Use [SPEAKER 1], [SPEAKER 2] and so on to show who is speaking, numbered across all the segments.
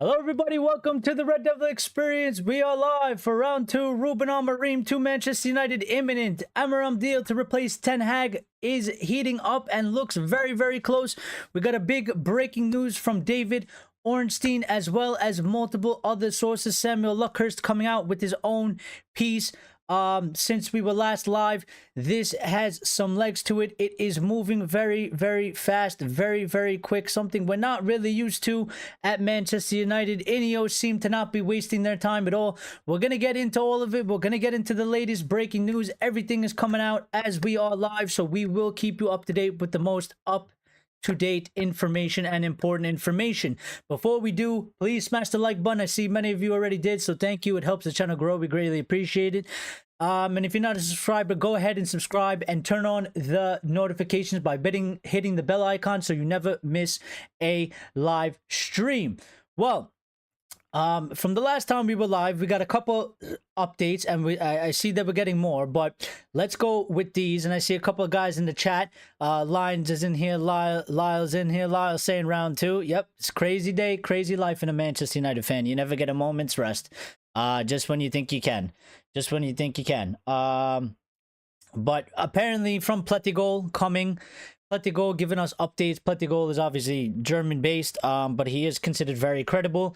[SPEAKER 1] Hello, everybody. Welcome to the Red Devil Experience. We are live for round two. Ruben Amorim to Manchester United imminent. Amorim deal to replace HAG is heating up and looks very, very close. We got a big breaking news from David Ornstein as well as multiple other sources. Samuel Luckhurst coming out with his own piece. Since we were last live, this has some legs to it. It is moving very, very fast, very, very quick, something we're not really used to at Manchester United. Ineos seem to not be wasting their time at all. We're gonna get into all of it. We're gonna get into the latest breaking news. Everything is coming out as we are live, so we will keep you up to date with the most up-to-date information and important information. Before we do, please smash the like button. I see many of you already did, so thank you. It helps the channel grow. We greatly appreciate it. And if you're not a subscriber, go ahead and subscribe and turn on the notifications by hitting the bell icon so you never miss a live stream. Well, from the last time we were live, we got a couple updates, and I see that we're getting more, but let's go with these. And I see a couple of guys in the chat. Lions is in here, Lyle's in here. Lyle's saying round two. Yep, it's crazy day, crazy life in a Manchester United fan. You never get a moment's rest. Just when you think you can. Just when you think you can. But apparently from Plettigol coming. Plettigol giving us updates. Plettigol is obviously German-based, but he is considered very credible.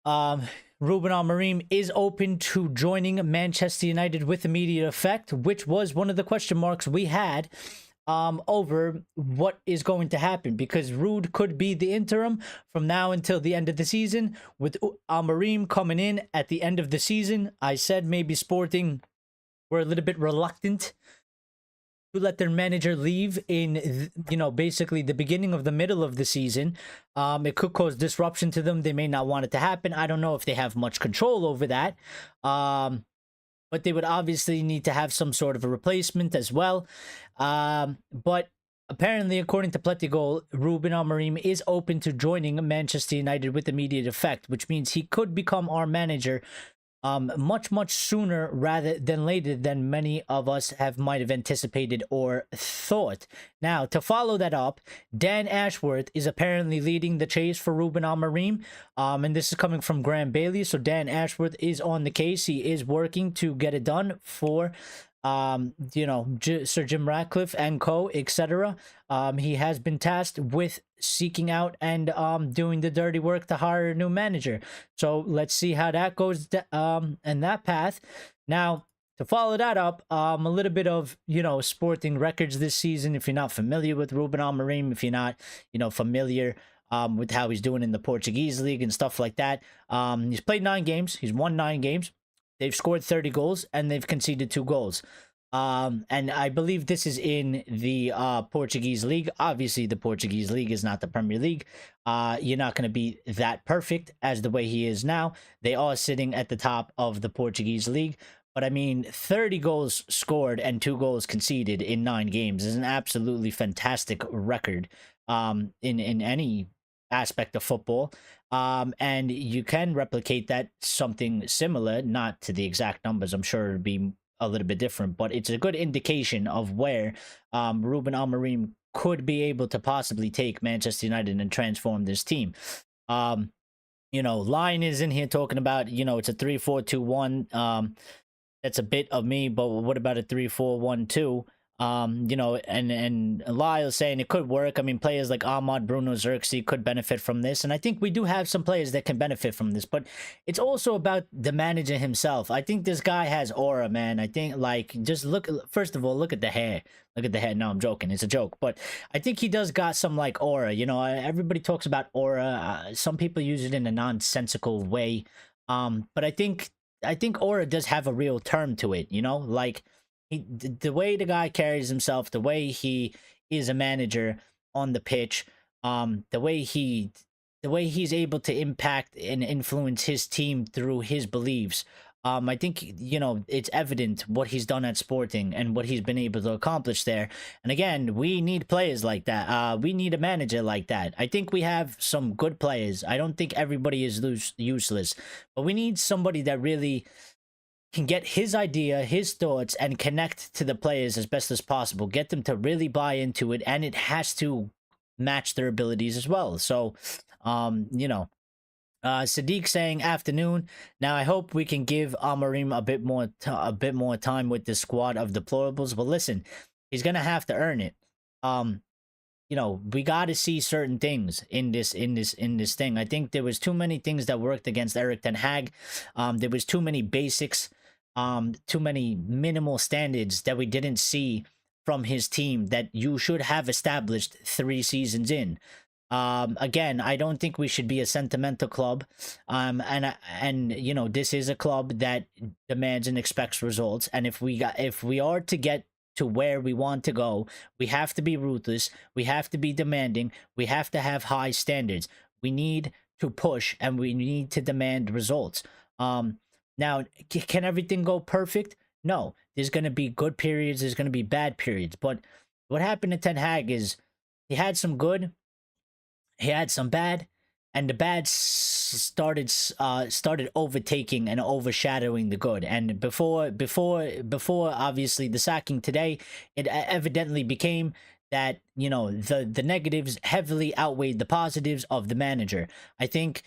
[SPEAKER 1] Ruben Amorim is open to joining Manchester United with immediate effect, which was one of the question marks we had over what is going to happen, because Rude could be the interim from now until the end of the season, with Amorim coming in at the end of the season. I said maybe Sporting were a little bit reluctant to let their manager leave in, basically the beginning of the middle of the season. It could cause disruption to them. They may not want it to happen. I don't know if they have much control over that. But they would obviously need to have some sort of a replacement as well. But apparently, according to Plettigol, Ruben Amorim is open to joining Manchester United with immediate effect, which means he could become our manager much sooner rather than later than many of us might have anticipated or thought. Now, to follow that up, Dan Ashworth is apparently leading the chase for Ruben Amorim, and this is coming from Graham Bailey. So Dan Ashworth is on the case. He is working to get it done for Sir Jim Ratcliffe and co, etc. He has been tasked with seeking out and doing the dirty work to hire a new manager. So let's see how that goes in that path. Now, to follow that up, a little bit of, Sporting records this season. If you're not familiar with Ruben Amorim, if you're not, familiar with how he's doing in the Portuguese league and stuff like that, he's played 9 games. He's won 9 games. They've scored 30 goals, and they've conceded 2 goals. And I believe this is in the Portuguese league. Obviously, the Portuguese league is not the Premier League. You're not going to be that perfect as the way he is now. They are sitting at the top of the Portuguese league. But I mean, 30 goals scored and 2 goals conceded in 9 games is an absolutely fantastic record in any aspect of football. And you can replicate that something similar, not to the exact numbers. I'm sure it'd be a little bit different, but it's a good indication of where Ruben Amorim could be able to possibly take Manchester United and transform this team. Lion is in here talking about, it's a 3-4-2-1. That's a bit of me, but what about a 3-4-1-2? And Lyle saying it could work. I mean, players like Ahmad, Bruno, Xerxes could benefit from this, and I think we do have some players that can benefit from this, but it's also about the manager himself. I think this guy has aura, man. I think, just look, first of all, look at the hair. Look at the hair. No, I'm joking. It's a joke, but I think he does got some, aura. Everybody talks about aura. Some people use it in a nonsensical way, but I think aura does have a real term to it, the way the guy carries himself, the way he is a manager on the pitch, the way he's able to impact and influence his team through his beliefs. I think, it's evident what he's done at Sporting and what he's been able to accomplish there. And again, we need players like that. We need a manager like that. I think we have some good players. I don't think everybody is useless, but we need somebody that really can get his idea, his thoughts, and connect to the players as best as possible. Get them to really buy into it, and it has to match their abilities as well. So, Sadiq saying afternoon. Now I hope we can give Amorim a bit more time with the squad of deplorables. But listen, he's gonna have to earn it. You know, we got to see certain things in this thing. I think there was too many things that worked against Eric Ten Hag. There was too many basics, too many minimal standards that we didn't see from his team that you should have established 3 seasons in. Again, I don't think we should be a sentimental club. And you know, this is a club that demands and expects results. And if we are to get to where we want to go, we have to be ruthless, we have to be demanding, we have to have high standards. We need to push and we need to demand results. Now, can everything go perfect? No. There's going to be good periods, there's going to be bad periods. But what happened to Ten Hag is he had some good, he had some bad, and the bad started overtaking and overshadowing the good. And before obviously the sacking today, it evidently became that, you know, the negatives heavily outweighed the positives of the manager. I think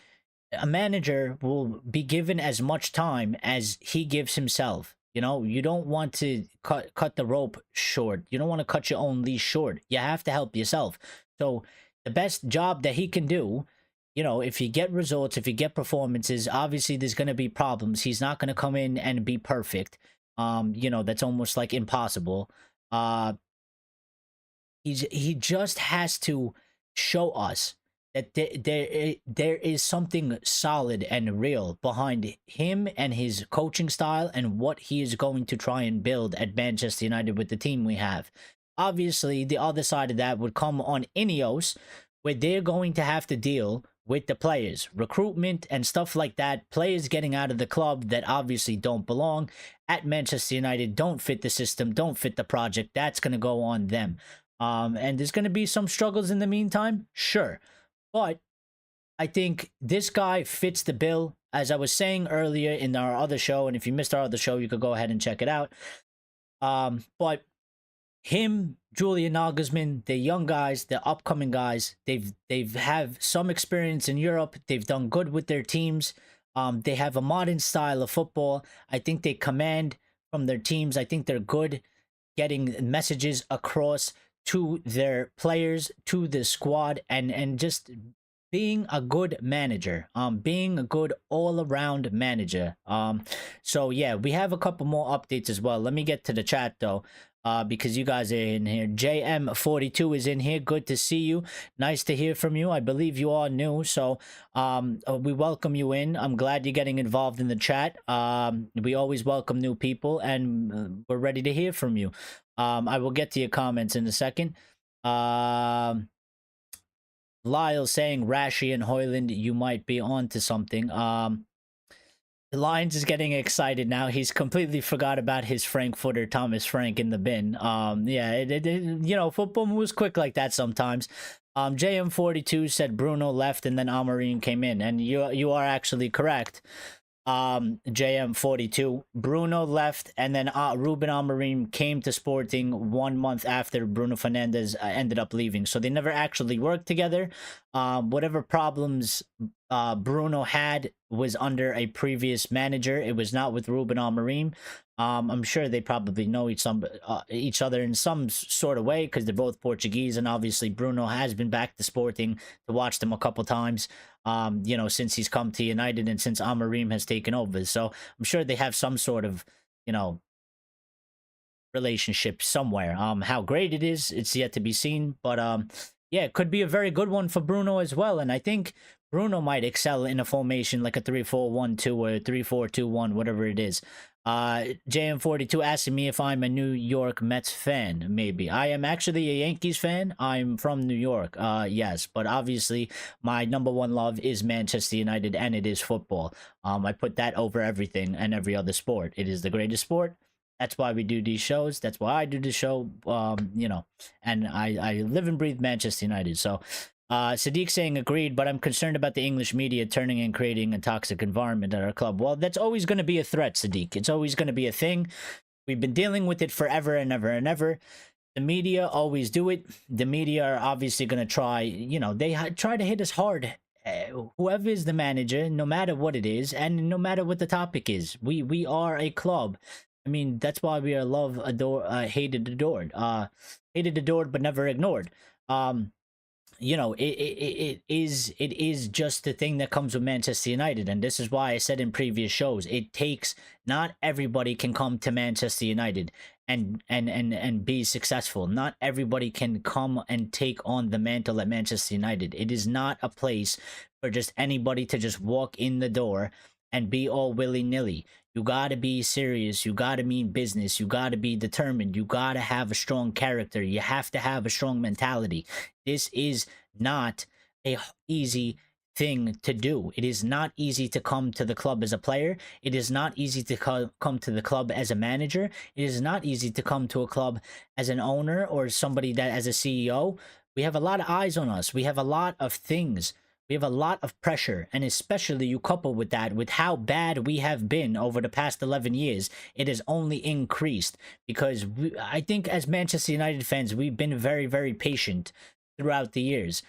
[SPEAKER 1] a manager will be given as much time as he gives himself. You know, you don't want to cut the rope short. You don't want to cut your own leash short. You have to help yourself. So the best job that he can do, you know, if you get results, if you get performances, obviously there's going to be problems. He's not going to come in and be perfect. You know, that's almost like impossible. He just has to show us that there is something solid and real behind him and his coaching style and what he is going to try and build at Manchester United with the team we have. Obviously, the other side of that would come on Ineos, where they're going to have to deal with the players, recruitment and stuff like that, players getting out of the club that obviously don't belong at Manchester United, don't fit the system, don't fit the project. That's going to go on them. And there's going to be some struggles in the meantime, sure. But I think this guy fits the bill. As I was saying earlier in our other show, and if you missed our other show, you could go ahead and check it out. But him, Julian Nagelsmann, the young guys, the upcoming guys, they've have some experience in Europe. They've done good with their teams. They have a modern style of football. I think they command from their teams. I think they're good getting messages across to their players, to the squad, and just being a good manager, being a good all-around manager. So yeah, we have a couple more updates as well. Let me get to the chat though, because you guys are in here. JM42 is in here. Good to see you. Nice to hear from you. I believe you are new, so we welcome you in. I'm glad you're getting involved in the chat. We always welcome new people, and we're ready to hear from you. I will get to your comments in a second. Lyle saying Rashi and Hoyland, you might be on to something. Lyons is getting excited now. He's completely forgot about his Frankfurter Thomas Frank in the bin. Yeah, you know, football moves quick like that sometimes. JM42 said Bruno left and then Amorim came in, and you are actually correct. JM42, Bruno left, and then Ruben Amorim came to Sporting 1 month after Bruno Fernandes ended up leaving. So they never actually worked together. Whatever problems Bruno had was under a previous manager. It was not with Ruben Amorim. I'm sure they probably know each other in some sort of way because they're both Portuguese, and obviously Bruno has been back to Sporting to watch them a couple times. You know, since he's come to United and since Amorim has taken over. So I'm sure they have some sort of, you know, relationship somewhere. How great it is, it's yet to be seen. But yeah, it could be a very good one for Bruno as well. And I think Bruno might excel in a formation like a 3-4-1-2 or 3-4-2-1, whatever it is. JM42 asking me if I'm a New York Mets fan. Maybe. I am actually a Yankees fan. I'm from New York. Yes, but obviously my #1 love is Manchester United, and it is football. I put that over everything and every other sport. It is the greatest sport. That's why we do these shows. That's why I do the show. You know, and I live and breathe Manchester United. So Sadiq saying agreed, but I'm concerned about the English media turning and creating a toxic environment at our club. Well, that's always going to be a threat, Sadiq. It's always going to be a thing. We've been dealing with it forever and ever and ever. The media always do it. The media are obviously going to try, you know, they try to hit us hard whoever is the manager, no matter what it is, and no matter what the topic is, we are a club. I mean, that's why we are loved, adored, hated, adored, hated, adored, but never ignored. You know, it is just the thing that comes with Manchester United, and this is why I said in previous shows, it takes, not everybody can come to Manchester United and be successful. Not everybody can come and take on the mantle at Manchester United. It is not a place for just anybody to just walk in the door and be all willy-nilly. You gotta be serious. You gotta mean business. You gotta be determined. You gotta have a strong character. You have to have a strong mentality. This is not a easy thing to do. It is not easy to come to the club as a player. It is not easy to come to the club as a manager. It is not easy to come to a club as an owner or somebody that as a CEO. We have a lot of eyes on us. We have a lot of things. We have a lot of pressure, and especially you couple with that, with how bad we have been over the past 11 years, it has only increased because I think as Manchester United fans, we've been very, very patient throughout the years.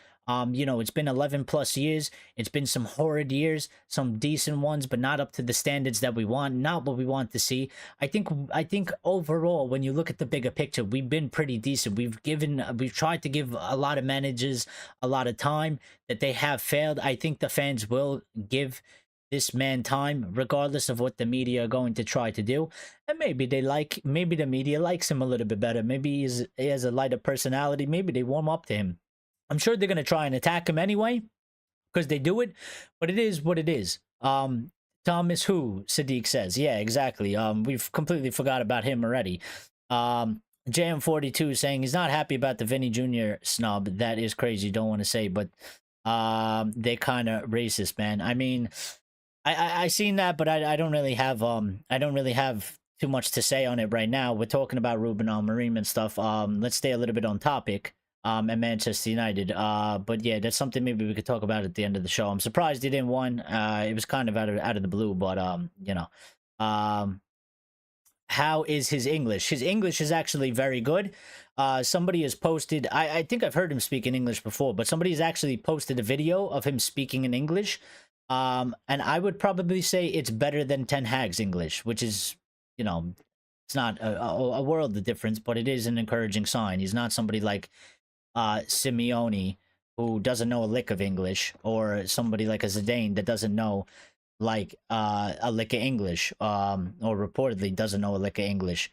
[SPEAKER 1] You know, it's been 11 plus years. It's been some horrid years, some decent ones, but not up to the standards that we want, not what we want to see. I think overall, when you look at the bigger picture, we've been pretty decent. We've tried to give a lot of managers a lot of time that they have failed. I think the fans will give this man time, regardless of what the media are going to try to do. And maybe the media likes him a little bit better. Maybe he has a lighter personality. Maybe they warm up to him. I'm sure they're going to try and attack him anyway, because they do it, but it is what it is. Thomas who, Sadiq says. Yeah, exactly. We've completely forgot about him already. JM42 saying he's not happy about the Vinny Jr. snub. That is crazy. Don't want to say, but they kind of racist, man. I mean, I seen that, but I don't really have too much to say on it right now. We're talking about Ruben Amorim and stuff. Let's stay a little bit on topic. At Manchester United. But yeah, that's something maybe we could talk about at the end of the show. I'm surprised he didn't win. It was kind of out of the blue, but you know. How is his English? His English is actually very good. Somebody has posted, I think I've heard him speak in English before, but somebody has actually posted a video of him speaking in English. And I would probably say it's better than Ten Hag's English, which is, you know, it's not a world of difference, but it is an encouraging sign. He's not somebody like Simeone, who doesn't know a lick of English, or somebody like a Zidane that doesn't know like a lick of English, or reportedly doesn't know a lick of English.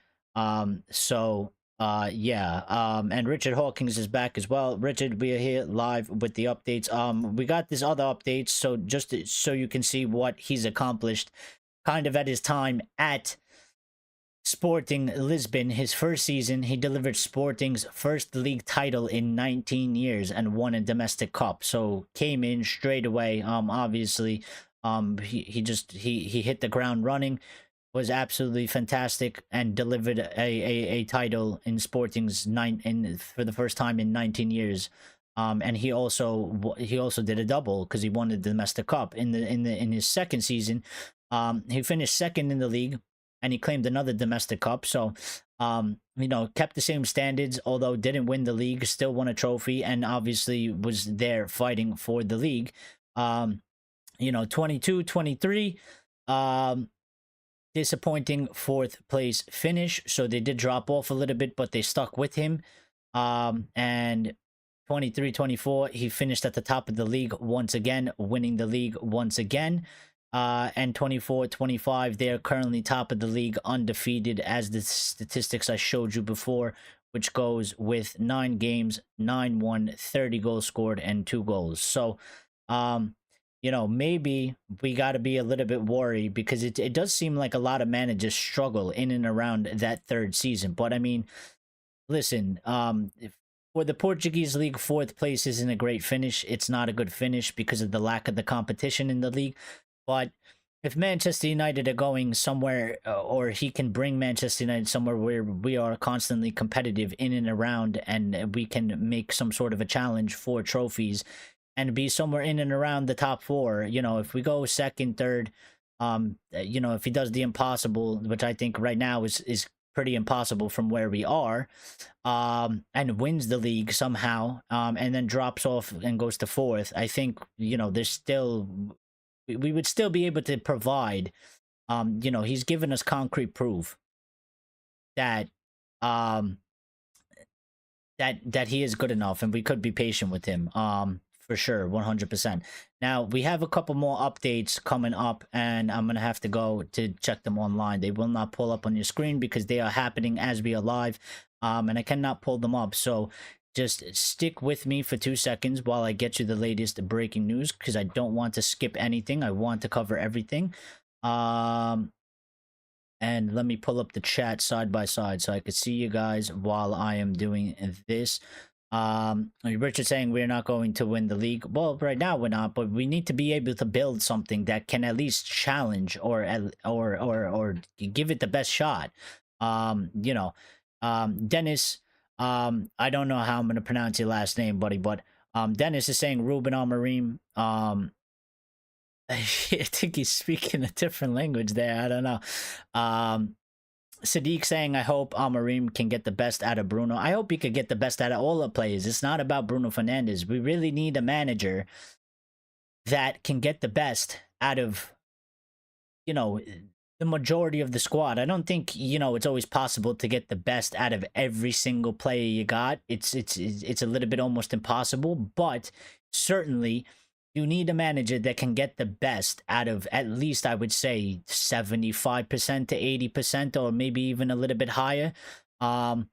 [SPEAKER 1] So yeah, and Richard Hawkins is back as well. Richard, we are here live with the updates. We got this other updates, so just so you can see what he's accomplished kind of at his time at Sporting Lisbon. His first season, he delivered Sporting's first league title in 19 years and won a domestic cup. So came in straight away. Obviously, he hit the ground running, was absolutely fantastic, and delivered a title in Sporting's for the first time in 19 years. And he also did a double because he won the domestic cup in his second season. He finished second in the league, and he claimed another domestic cup. So, you know, kept the same standards, although didn't win the league, still won a trophy, and obviously was there fighting for the league. You know, 22-23, disappointing fourth place finish. So they did drop off a little bit, but they stuck with him. And 23-24, he finished at the top of the league once again, winning the league once again. And 24-25, they're currently top of the league, undefeated, as the statistics I showed you before, which goes with 9 games, 9-1, 30 goals scored, and 2 goals. So, you know, maybe we got to be a little bit worried, because it does seem like a lot of managers struggle in and around that third season. But, I mean, listen, for the Portuguese league, fourth place isn't a great finish. It's not a good finish because of the lack of the competition in the league. But if Manchester United are going somewhere, or he can bring Manchester United somewhere where we are constantly competitive in and around, and we can make some sort of a challenge for trophies and be somewhere in and around the top 4, you know, if we go second, third, you know, if he does the impossible, which I think right now is pretty impossible from where we are, and wins the league somehow, and then drops off and goes to fourth, I think, there's still, we would still be able to provide. He's given us concrete proof that um that he is good enough, and we could be patient with him, for sure, 100%. Now we have a couple more updates coming up, and I'm gonna have to go to check them online. They will not pull up on your screen because they are happening as we are live, and I cannot pull them up. So just stick with me for 2 seconds while I get you the latest breaking news, because I don't want to skip anything. I want to cover everything. And let me pull up the chat side by side so I could see you guys while I am doing this. Richard saying we're not going to win the league. Well, right now we're not, but we need to be able to build something that can at least challenge or give it the best shot. Dennis, I don't know how I'm going to pronounce your last name, buddy, but Dennis is saying Ruben Amorim. I think he's speaking a different language there. I don't know. Sadiq saying, I hope Amorim can get the best out of Bruno. I hope he could get the best out of all the players. It's not about Bruno Fernandes. We really need a manager that can get the best out of, the majority of the squad. I don't think, it's always possible to get the best out of every single player you got. It's a little bit almost impossible, but certainly you need a manager that can get the best out of, at least I would say, 75% to 80%, or maybe even a little bit higher. JM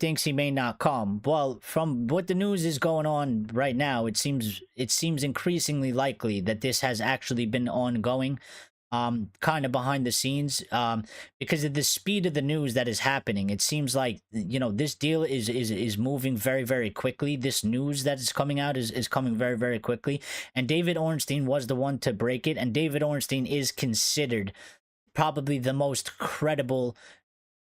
[SPEAKER 1] thinks he may not come. Well, from what the news is going on right now, it seems increasingly likely that this has actually been ongoing, kind of behind the scenes, because of the speed of the news that is happening. It seems like, this deal is moving very, very quickly. This news that is coming out is coming very, very quickly. And David Ornstein was the one to break it. And David Ornstein is considered probably the most credible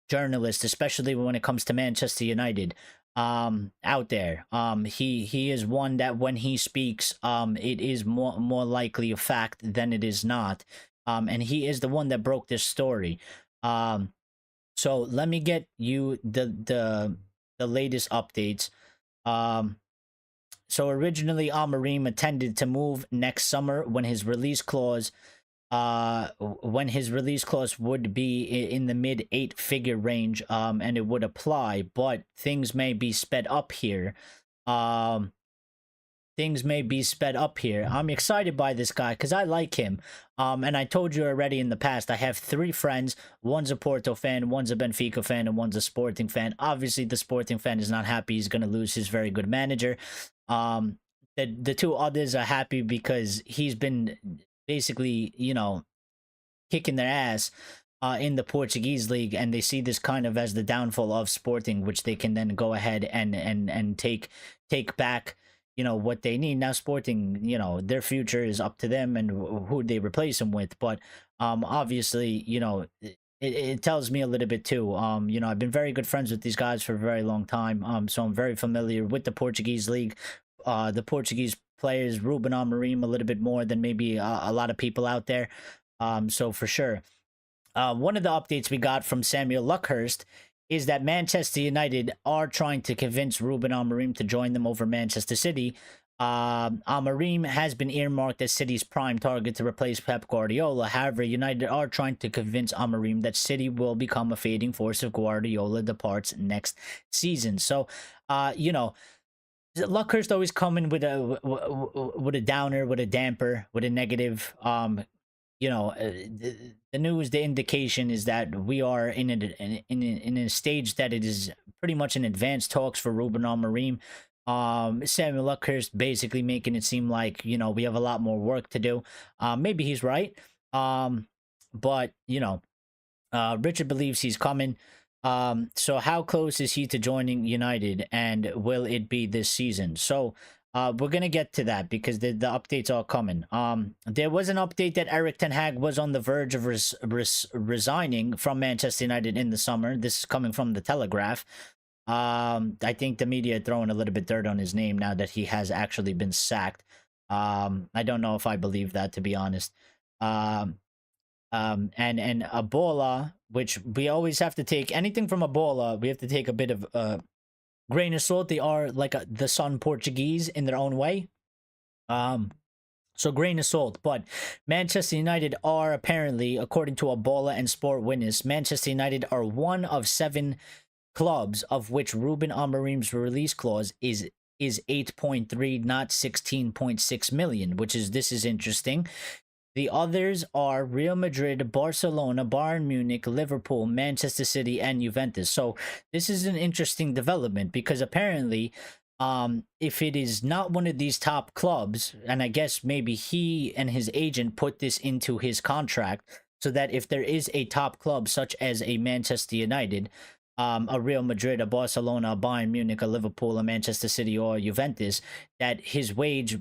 [SPEAKER 1] journalist, especially when it comes to Manchester United, out there. He is one that when he speaks, it is more likely a fact than it is not. And he is the one that broke this story. So let me get you the latest updates. So originally Amorim intended to move next summer when his release clause would be in the mid 8-figure range, and it would apply, but things may be sped up here. I'm excited by this guy because I like him. And I told you already in the past, I have 3 friends. One's a Porto fan, one's a Benfica fan, and one's a Sporting fan. Obviously, the Sporting fan is not happy. He's going to lose his very good manager. The 2 others are happy because he's been basically, kicking their ass in the Portuguese league, and they see this kind of as the downfall of Sporting, which they can then go ahead and take back, what they need. Now Sporting, their future is up to them and who they replace them with, but obviously, it tells me a little bit too. I've been very good friends with these guys for a very long time, so I'm very familiar with the Portuguese league, the Portuguese players, Ruben Amorim, a little bit more than maybe a lot of people out there. So for sure. One of the updates we got from Samuel Luckhurst is that Manchester United are trying to convince Ruben Amorim to join them over Manchester City. Amorim has been earmarked as City's prime target to replace Pep Guardiola. However, United are trying to convince Amorim that City will become a fading force if Guardiola departs next season. So, Luckhurst always coming with a downer, with a damper, with a negative. The news, the indication is that we are in a stage that it is pretty much in advanced talks for Ruben Amorim. Samuel Luckhurst basically making it seem like, we have a lot more work to do. Maybe he's right. But Richard believes he's coming. So how close is he to joining United, and will it be this season? So we're going to get to that because the updates are coming. There was an update that Erik ten Hag was on the verge of resigning from Manchester United in the summer. This is coming from the Telegraph. I think the media are throwing a little bit dirt on his name now that he has actually been sacked. I don't know if I believe that, to be honest. And a bola, which we always have to take anything from a bola, we have to take a bit of grain of salt. They are like the Sun Portuguese in their own way. So grain of salt. But Manchester United are apparently, according to Abola and Sport Witness, Manchester United are one of 7 clubs of which Ruben Amorim's release clause is 8.3, not 16.6 million, which is, this is interesting. The others are Real Madrid, Barcelona, Bayern Munich, Liverpool, Manchester City, and Juventus. So this is an interesting development because apparently, if it is not one of these top clubs, and I guess maybe he and his agent put this into his contract so that if there is a top club such as a Manchester United, a Real Madrid, a Barcelona, a Bayern Munich, a Liverpool, a Manchester City, or a Juventus, that his wage,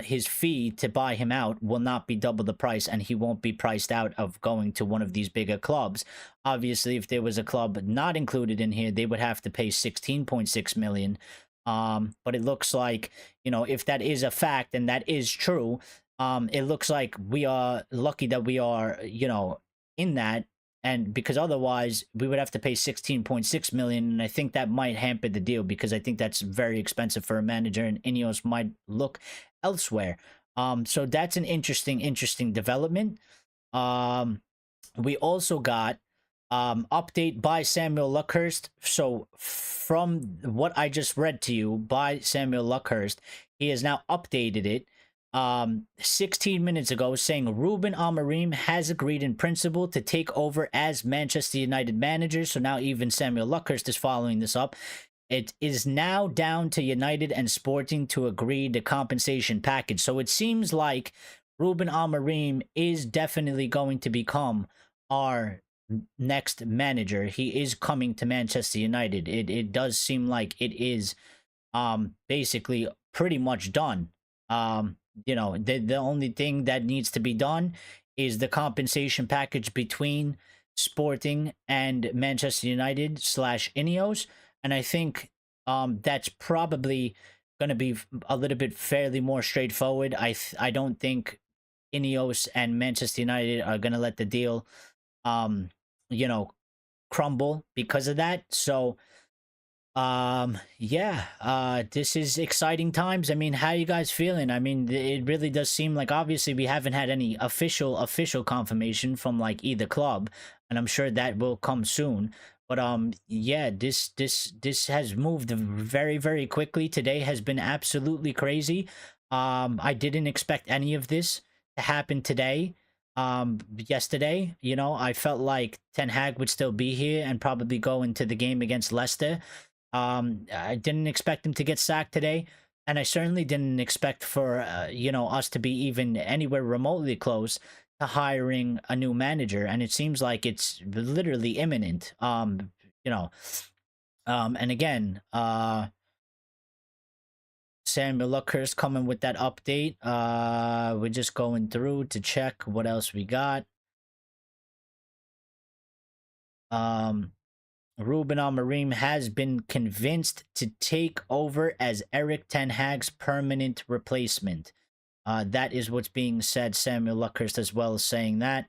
[SPEAKER 1] his fee to buy him out will not be double the price, and he won't be priced out of going to one of these bigger clubs. Obviously, if there was a club not included in here, they would have to pay 16.6 million. But it looks like, you know, if that is a fact and that is true, it looks like we are lucky that we are, you know, in that. And because otherwise we would have to pay 16.6 million, and I think that might hamper the deal because I think that's very expensive for a manager, and Ineos might look elsewhere. So that's an interesting development. We also got update by Samuel Luckhurst. So from what I just read to you by Samuel Luckhurst, he has now updated it 16 minutes ago, saying Ruben Amorim has agreed in principle to take over as Manchester United manager. So now even Samuel Luckhurst is following this up. It is now down to United and Sporting to agree the compensation package. So it seems like Ruben Amorim is definitely going to become our next manager. He is coming to Manchester United. It does seem like it is basically pretty much done. You know, the only thing that needs to be done is the compensation package between Sporting and Manchester United / Ineos, and I think that's probably going to be a little bit fairly more straightforward. I don't think Ineos and Manchester United are going to let the deal you know, crumble because of that. So yeah, this is exciting times. I mean, how you guys feeling? I mean, it really does seem like, obviously we haven't had any official confirmation from like either club, and I'm sure that will come soon. But yeah, this has moved very quickly. Today has been absolutely crazy. I didn't expect any of this to happen today. Yesterday, you know, I felt like Ten Hag would still be here and probably go into the game against Leicester. I didn't expect him to get sacked today, and I certainly didn't expect for you know, us to be even anywhere remotely close to hiring a new manager. And it seems like it's literally imminent. You know, and again, Samuel Luckhurst coming with that update. We're just going through to check what else we got. Ruben Amorim has been convinced to take over as Eric Ten Hag's permanent replacement. That is what's being said. Samuel Luckhurst as well as saying that.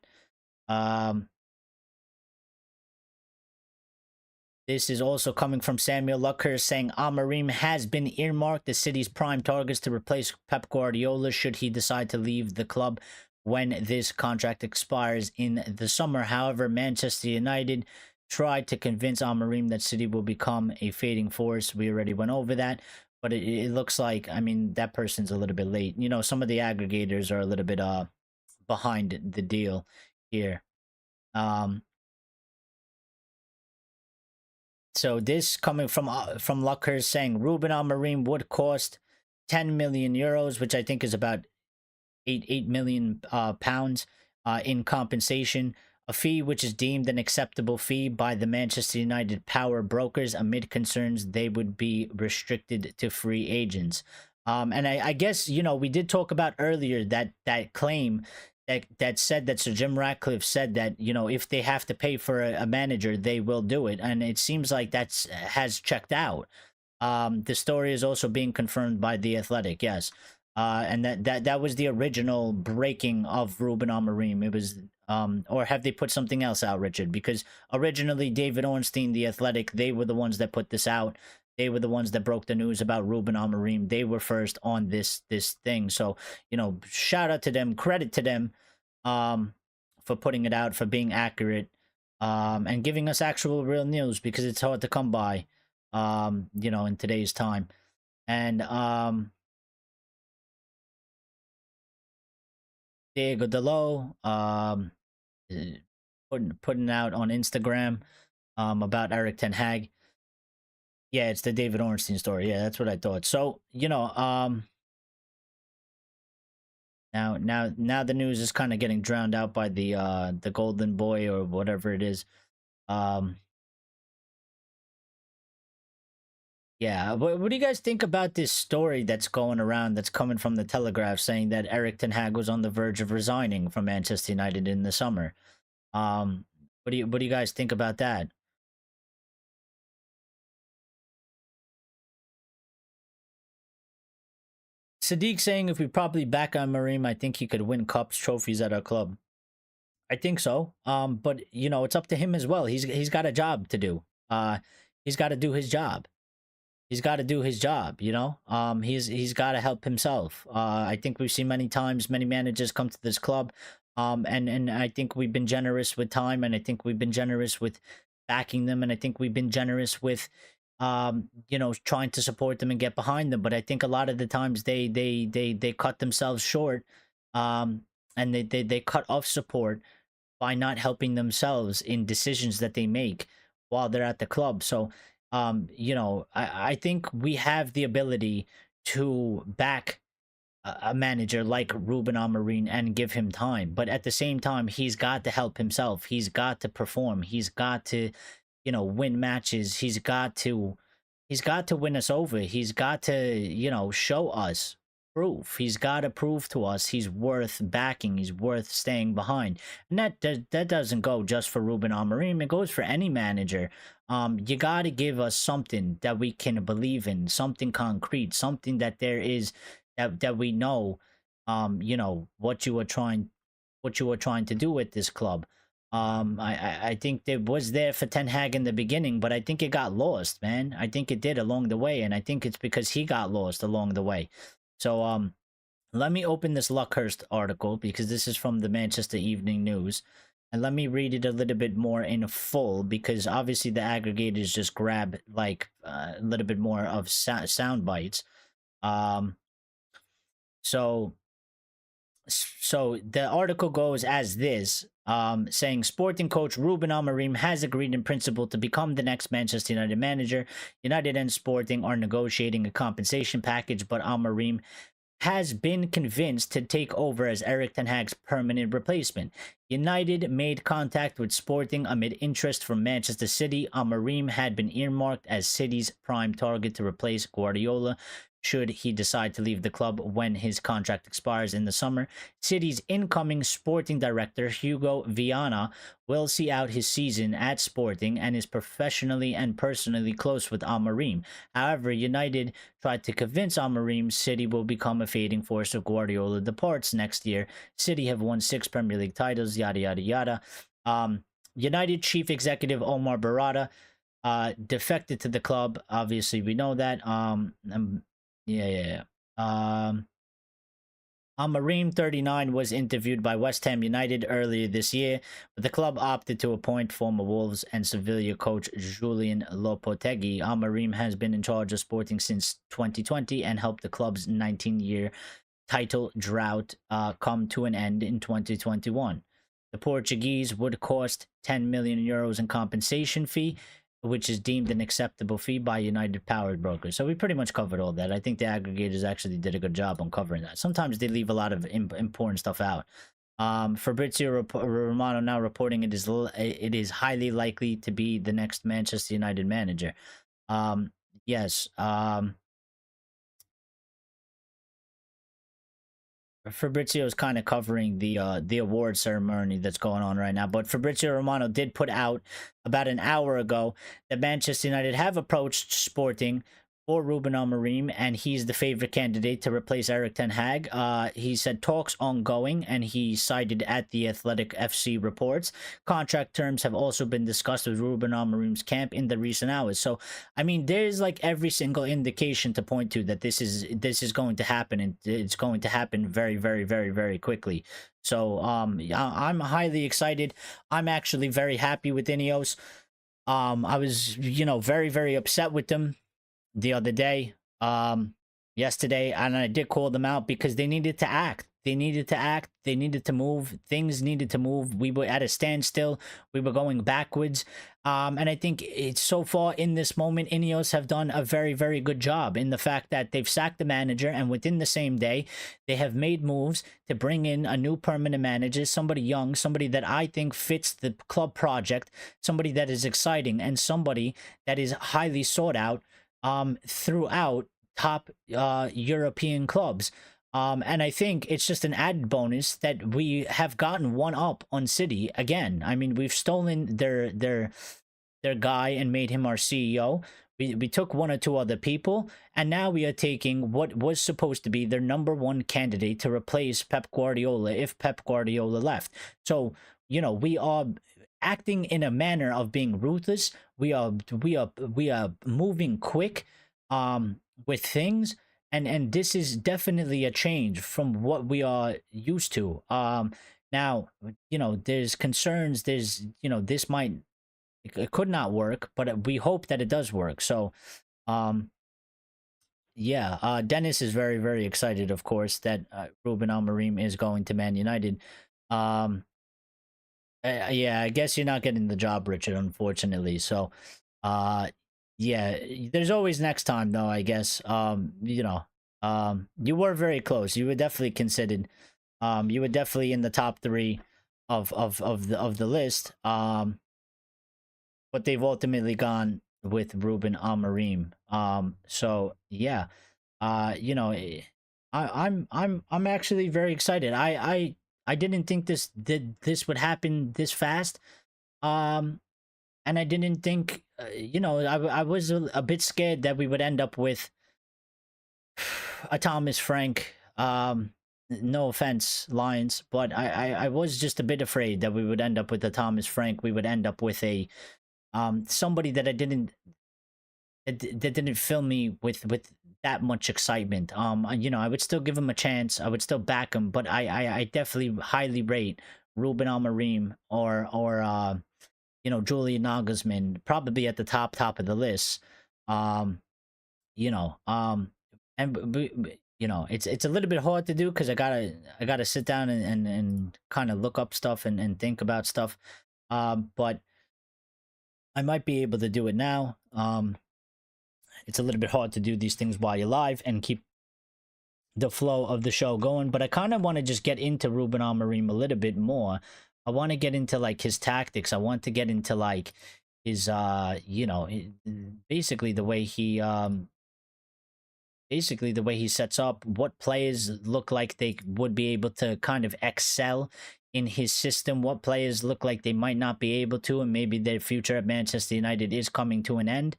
[SPEAKER 1] This is also coming from Samuel Luckhurst saying Amorim has been earmarked as City's prime targets to replace Pep Guardiola should he decide to leave the club when this contract expires in the summer. However, Manchester United tried to convince Amorim that City will become a fading force. We already went over that, but it looks like, I mean, that person's a little bit late. You know, some of the aggregators are a little bit behind the deal here. So this coming from Luckhurst saying Ruben Amorim would cost 10 million euros, which I think is about 8 million pounds in compensation, a fee which is deemed an acceptable fee by the Manchester United power brokers amid concerns they would be restricted to free agents. And I guess, you know, we did talk about earlier that claim that said that Sir Jim Ratcliffe said that, you know, if they have to pay for a manager, they will do it. And it seems like that's has checked out. The story is also being confirmed by The Athletic, yes. And that was the original breaking of Ruben Amorim. It was, or have they put something else out, Richard? Because originally David Ornstein, The Athletic, they were the ones that put this out. They were the ones that broke the news about Ruben Amorim. They were first on this thing. So, you know, shout out to them, credit to them, for putting it out, for being accurate, and giving us actual real news, because it's hard to come by, you know, in today's time. And Diego Delo, putting out on Instagram, about Eric Ten Hag. Yeah, it's the David Ornstein story. Yeah, that's what I thought. So, you know, now the news is kind of getting drowned out by the Golden Boy or whatever it is. Yeah, what do you guys think about this story that's going around, that's coming from the Telegraph, saying that Eric Ten Hag was on the verge of resigning from Manchester United in the summer? What do you guys think about that? Sadiq saying if we properly back on Marim, I think he could win cups, trophies at our club. I think so. But you know, it's up to him as well. He's got a job to do. He's got to do his job. He's got to do his job, you know. He's got to help himself. I think we've seen many times many managers come to this club, and I think we've been generous with time, and I think we've been generous with backing them, and I think we've been generous with, you know, trying to support them and get behind them. But I think a lot of the times they cut themselves short, and they cut off support by not helping themselves in decisions that they make while they're at the club. So, you know, I think we have the ability to back a manager like Ruben Amorim and give him time. But at the same time, he's got to help himself. He's got to perform. He's got to, you know, win matches. He's got to win us over. He's got to, you know, show us proof. He's got to prove to us he's worth backing. He's worth staying behind. And that doesn't go just for Ruben Amorim. It goes for any manager. You got to give us something that we can believe in, something concrete, something that there is, that we know, you know, what you were trying to do with this club. I think it was there for Ten Hag in the beginning, but I think it got lost, man. I think it did along the way, and I think it's because he got lost along the way. So, let me open this Luckhurst article, because this is from the Manchester Evening News, and let me read it a little bit more in full, because obviously the aggregators just grab like a little bit more of sound bites. So the article goes as this, saying Sporting coach Ruben Amorim has agreed in principle to become the next Manchester United manager. United and Sporting are negotiating a compensation package, but Amorim has been convinced to take over as Eric Ten Hag's permanent replacement. United made contact with Sporting amid interest from Manchester City. Amorim had been earmarked as City's prime target to replace Guardiola should he decide to leave the club when his contract expires in the summer. City's incoming sporting director, Hugo Viana, will see out his season at Sporting and is professionally and personally close with Amorim. However, United tried to convince Amorim City will become a fading force if Guardiola departs next year. City have won 6 Premier League titles, yada, yada, yada. United chief executive Omar Barada defected to the club. Obviously, we know that. Yeah. Amorim, 39, was interviewed by West Ham United earlier this year, but the club opted to appoint former Wolves and Sevilla coach Julian Lopetegui. Amorim has been in charge of Sporting since 2020 and helped the club's 19-year title drought come to an end in 2021. The Portuguese would cost 10 million euros in compensation fee, which is deemed an acceptable fee by United Powered Brokers. So we pretty much covered all that. I think the aggregators actually did a good job on covering that. Sometimes they leave a lot of important stuff out. Fabrizio Romano now reporting it is highly likely to be the next Manchester United manager. Yes. Fabrizio is kind of covering the award ceremony that's going on right now, but Fabrizio Romano did put out about an hour ago that Manchester United have approached Sporting for Ruben Amorim, and he's the favorite candidate to replace Eric Ten Hag. He said talks ongoing, and he cited at the Athletic FC reports. Contract terms have also been discussed with Ruben Amorim's camp in the recent hours. So, I mean, there's like every single indication to point to that this is going to happen, and it's going to happen very, very, very, very quickly. So, I'm highly excited. I'm actually very happy with Ineos. I was, very, very upset with them the other day, yesterday, and I did call them out because they needed to act. They needed to act. They needed to move. Things needed to move. We were at a standstill. We were going backwards. And I think it's so far in this moment, Ineos have done a very, very good job in the fact that they've sacked the manager, and within the same day, they have made moves to bring in a new permanent manager, somebody young, somebody that I think fits the club project, somebody that is exciting, and somebody that is highly sought out throughout top European clubs. And I think it's just an added bonus that we have gotten one up on City again. I mean, we've stolen their guy and made him our CEO. We took one or two other people, and now we are taking what was supposed to be their number one candidate to replace Pep Guardiola if Pep Guardiola left. So, we are acting in a manner of being ruthless. We are moving quick with things, and this is definitely a change from what we are used to. Now, there's concerns, there's, this might, it could not work, but we hope that it does work. So yeah, Dennis is very, very excited, of course, that Ruben Amorim is going to Man United. Yeah, I guess you're not getting the job, Richard, unfortunately. So, yeah, there's always next time, though, I guess. You were very close. You were definitely considered. You were definitely in the top 3 of the list. But they've ultimately gone with Ruben Amorim. So yeah, I'm actually very excited. I didn't think this would happen this fast. And I didn't think, I was a bit scared that we would end up with a Thomas Frank. No offense, Lions, but I was just a bit afraid that we would end up with a Thomas Frank. We would end up with a somebody that that didn't fill me with that much excitement. I would still give him a chance. I would still back him, but I definitely highly rate Ruben Amorim or Julian Nagelsmann, probably at the top of the list. And it's a little bit hard to do because I gotta sit down and kind of look up stuff and think about stuff. But I might be able to do it now. It's a little bit hard to do these things while you're live and keep the flow of the show going, but I kind of want to just get into Ruben Amorim a little bit more. I want to get into like his tactics. I want to get into like his basically the way he sets up, what players look like they would be able to kind of excel in his system, what players look like they might not be able to, and maybe their future at Manchester United is coming to an end.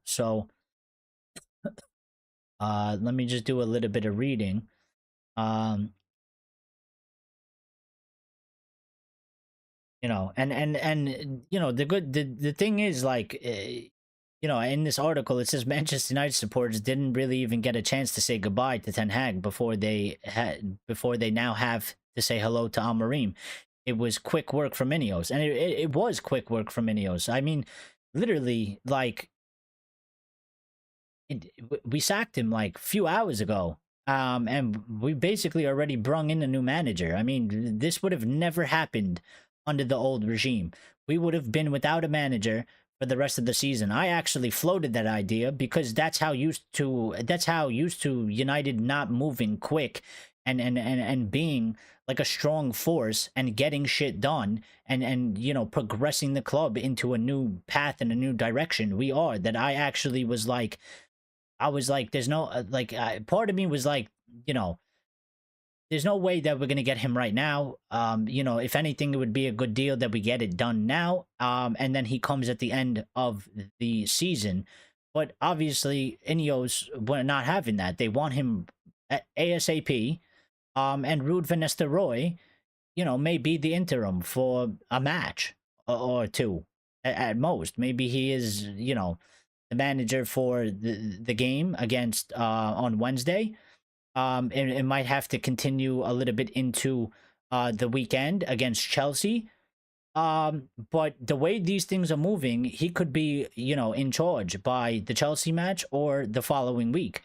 [SPEAKER 1] So let me just do a little bit of reading. And the thing is, like, in this article it says Manchester United supporters didn't really even get a chance to say goodbye to Ten Hag before they now have to say hello to Amorim. It was quick work from Ineos, and it was quick work from Ineos. I mean, literally, like, we sacked him like a few hours ago. And we basically already brung in a new manager. I mean, this would have never happened under the old regime. We would have been without a manager for the rest of the season. I actually floated that idea because that's how used to United not moving quick and being like a strong force and getting shit done and progressing the club into a new path and a new direction. I actually was like, there's no, part of me was like, there's no way that we're going to get him right now. You know, if anything, it would be a good deal that we get it done now. And then he comes at the end of the season. But obviously, Ineos were not having that. They want him at ASAP. And Ruud van Nistelrooy, you know, may be the interim for a match or two at most. Maybe he is, you know, the manager for the game against on Wednesday. And it might have to continue a little bit into the weekend against Chelsea. But the way these things are moving, he could be, you know, in charge by the Chelsea match or the following week.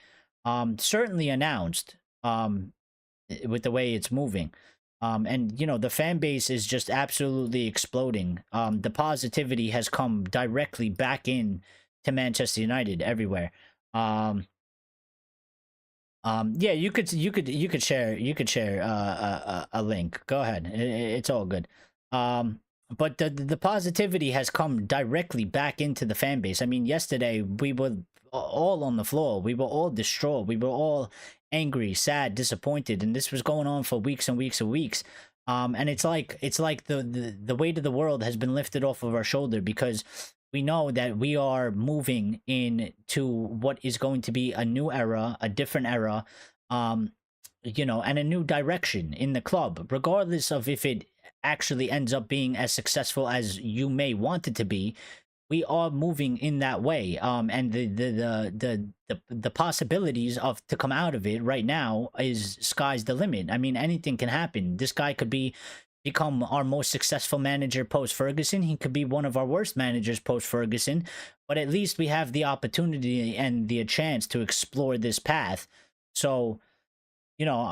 [SPEAKER 1] Certainly announced with the way it's moving. And you know, the fan base is just absolutely exploding. The positivity has come directly back in to Manchester United everywhere. Yeah, you could share a link. Go ahead. It's all good. But the positivity has come directly back into the fan base. I mean, yesterday we were all on the floor. We were all distraught. We were all angry, sad, disappointed, and this was going on for weeks and weeks and weeks. And it's like the weight of the world has been lifted off of our shoulder, because we know that we are moving into what is going to be a new era, a different era, you know, and a new direction in the club, regardless of if it actually ends up being as successful as you may want it to be. We are moving in that way, and the possibilities of to come out of it right now is sky's the limit. I mean, anything can happen. This guy could become our most successful manager post Ferguson. He could be one of our worst managers post Ferguson, but at least we have the opportunity and the chance to explore this path. So, you know,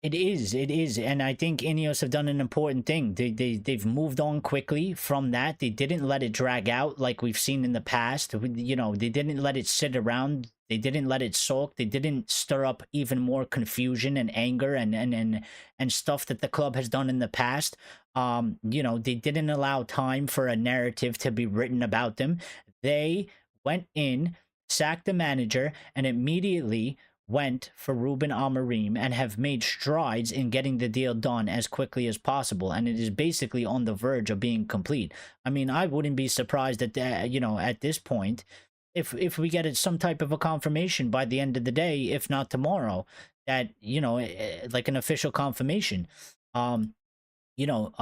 [SPEAKER 1] it is, and I think Ineos have done an important thing. They've moved on quickly from that. They didn't let it drag out like we've seen in the past. You know, they didn't let it sit around. They didn't let it sulk. They didn't stir up even more confusion and anger and stuff that the club has done in the past. You know, they didn't allow time for a narrative to be written about them. They went in, sacked the manager, and immediately went for Ruben Amorim and have made strides in getting the deal done as quickly as possible, and it is basically on the verge of being complete. I mean, I wouldn't be surprised at you know, at this point, if we get some type of a confirmation by the end of the day, if not tomorrow, that, you know, like an official confirmation. You know,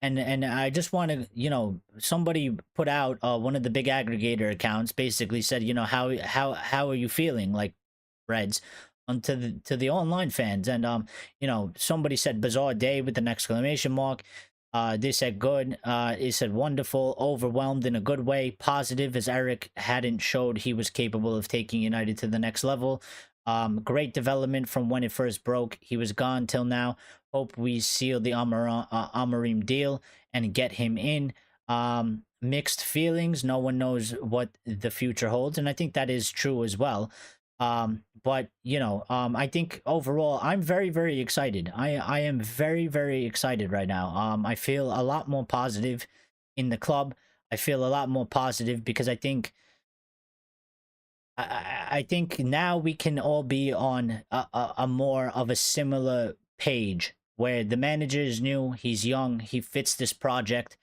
[SPEAKER 1] and I just want to, you know, somebody put out one of the big aggregator accounts basically said, you know, how are you feeling, like, Reds, to the online fans, and you know, somebody said bizarre day with an exclamation mark. They said good. They said wonderful, overwhelmed in a good way, positive, as Eric hadn't showed he was capable of taking United to the next level. Great development from when it first broke. He was gone till now. Hope we seal the Amorim deal and get him in. Mixed feelings. No one knows what the future holds, and I think that is true as well. But you know, I think overall I'm very, very excited. I am very, very excited right now. I feel a lot more positive in the club. I feel a lot more positive because I think I think now we can all be on a more of a similar page, where the manager is new, he's young, he fits this project.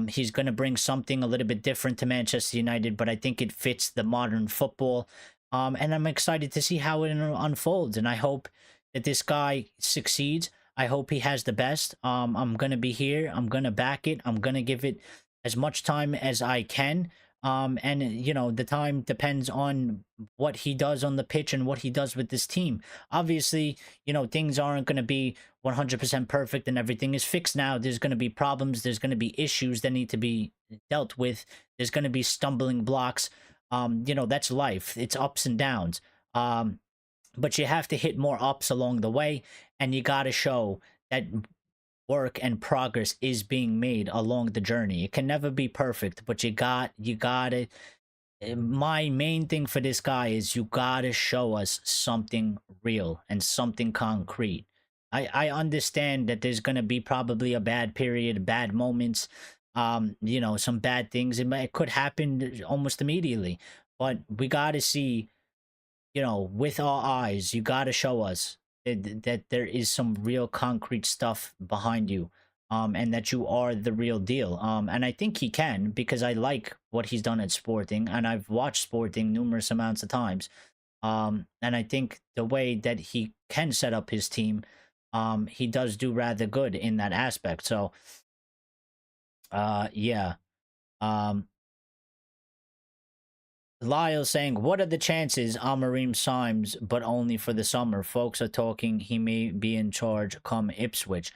[SPEAKER 1] He's going to bring something a little bit different to Manchester United, but I think it fits the modern football. And I'm excited to see how it unfolds, and I hope that this guy succeeds. I hope he has the best. I'm going to be here. I'm going to back it. I'm going to give it as much time as I can. And, you know, the time depends on what he does on the pitch and what he does with this team. Obviously, you know, things aren't going to be 100% perfect and everything is fixed now. There's going to be problems. There's going to be issues that need to be dealt with. There's going to be stumbling blocks. You know, that's life. It's ups and downs. But you have to hit more ups along the way, and you got to show that work and progress is being made along the journey. It can never be perfect, but you got to. My main thing for this guy is you got to show us something real and something concrete. I understand that there's going to be probably a bad period, bad moments, you know, some bad things. It could happen almost immediately, but we got to see, you know, with our eyes, you got to show us that there is some real concrete stuff behind you, and that you are the real deal. And I think he can, because I like what he's done at Sporting, and I've watched Sporting numerous amounts of times. And I think the way that he can set up his team, he does do rather good in that aspect. So, yeah. Um, Lyle saying, what are the chances Amorim signs, but only for the summer? Folks are talking he may be in charge come Ipswich.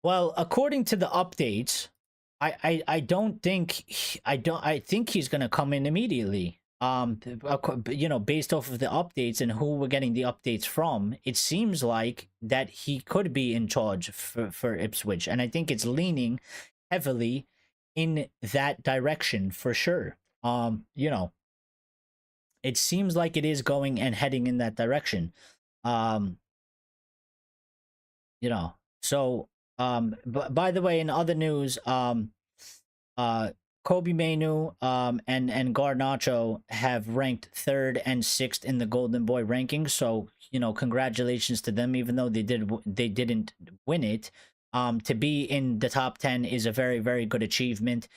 [SPEAKER 1] Well, according to the updates, I don't think I think he's gonna come in immediately. Based off of the updates and who we're getting the updates from, it seems like that he could be in charge for Ipswich, and I think it's leaning heavily in that direction for sure. It seems like it is going and heading in that direction. Um, you know, so by the way, in other news, uh Kobe Mainu and Garnacho have ranked 3rd and 6th in the Golden Boy rankings. So, congratulations to them, even though they didn't win it. To be in the top 10 is a very, very good achievement.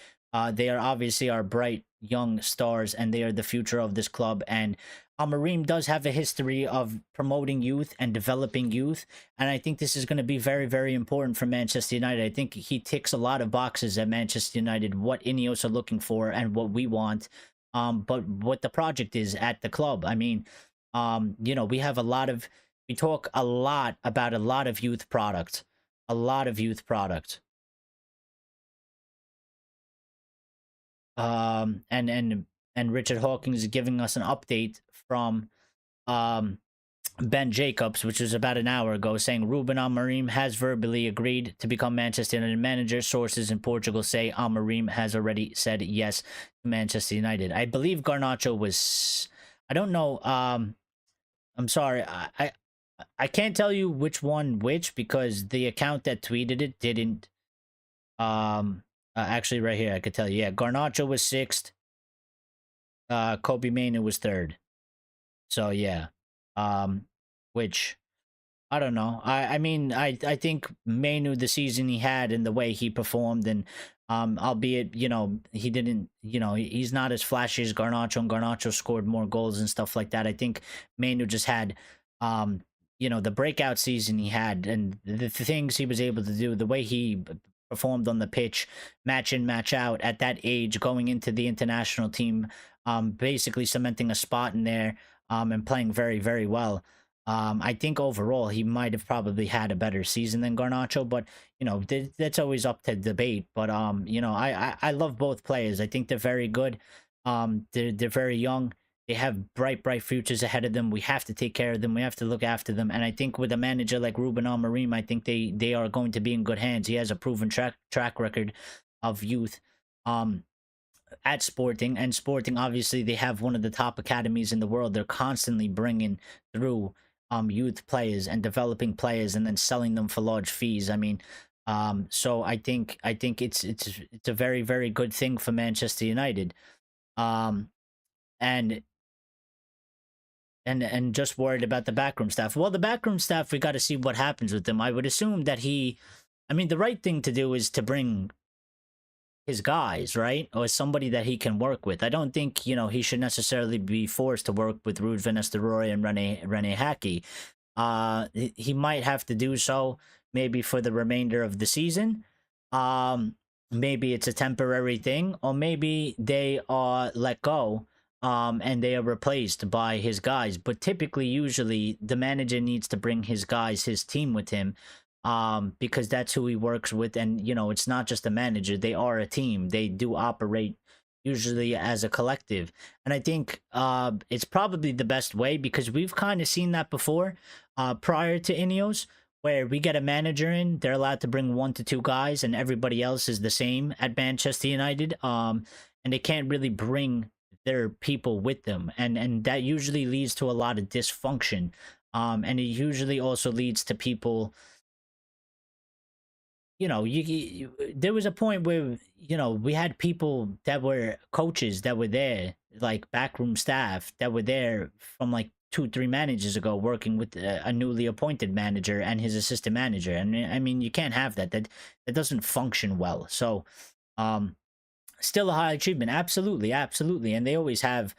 [SPEAKER 1] They are obviously our bright young stars, and they are the future of this club. And Amorim does have a history of promoting youth and developing youth, and I think this is going to be very, very important for Manchester United. I think he ticks a lot of boxes at Manchester United, what Ineos are looking for and what we want, but what the project is at the club. I mean, we have we talk a lot about a lot of youth product, a lot of youth product. And Richard Hawkins is giving us an update from Ben Jacobs, which was about an hour ago, saying Ruben Amorim has verbally agreed to become Manchester United manager. Sources in Portugal say Amorim has already said yes to Manchester United. I believe Garnacho was, I don't know, I'm sorry, I can't tell you which one which, because the account that tweeted it didn't. Actually, right here I could tell you. Yeah, Garnacho was 6th. Kobe Mainu was 3rd. So yeah, which I don't know. I mean, I think Mainu, the season he had and the way he performed, and albeit he didn't, he's not as flashy as Garnacho, and Garnacho scored more goals and stuff like that. I think Mainu just had the breakout season he had, and the things he was able to do, the way he performed on the pitch, match in, match out at that age, going into the international team, basically cementing a spot in there, and playing very, very well. I think overall he might have probably had a better season than Garnacho, but that's always up to debate. But I love both players. I think they're very good. They're very young. They have bright, bright futures ahead of them. We have to take care of them. We have to look after them. And I think with a manager like Ruben Amorim, I think they are going to be in good hands. He has a proven track record of youth at Sporting. And Sporting, obviously, they have one of the top academies in the world. They're constantly bringing through youth players and developing players and then selling them for large fees. I mean, so I think it's a very, very good thing for Manchester United. And just worried about the backroom staff. Well, the backroom staff, we got to see what happens with them. I would assume that the right thing to do is to bring his guys, right? Or somebody that he can work with. I don't think, he should necessarily be forced to work with Ruud van Nistelrooy and Rene HAG. He might have to do so maybe for the remainder of the season. Maybe it's a temporary thing, or maybe they are let go and they are replaced by his guys. But typically, usually, the manager needs to bring his guys, his team with him, because that's who he works with. And, it's not just a manager. They are a team. They do operate usually as a collective. And I think it's probably the best way, because we've kind of seen that before prior to Ineos, where we get a manager in, they're allowed to bring 1 to 2 guys, and everybody else is the same at Manchester United. And they can't really bring their people with them, and that usually leads to a lot of dysfunction, and it usually also leads to people there was a point where we had people that were coaches that were there, like backroom staff that were there from like 2 3 managers ago, working with a newly appointed manager and his assistant manager. And I mean, you can't have that doesn't function well. So um still a high achievement, absolutely, absolutely. And they always have,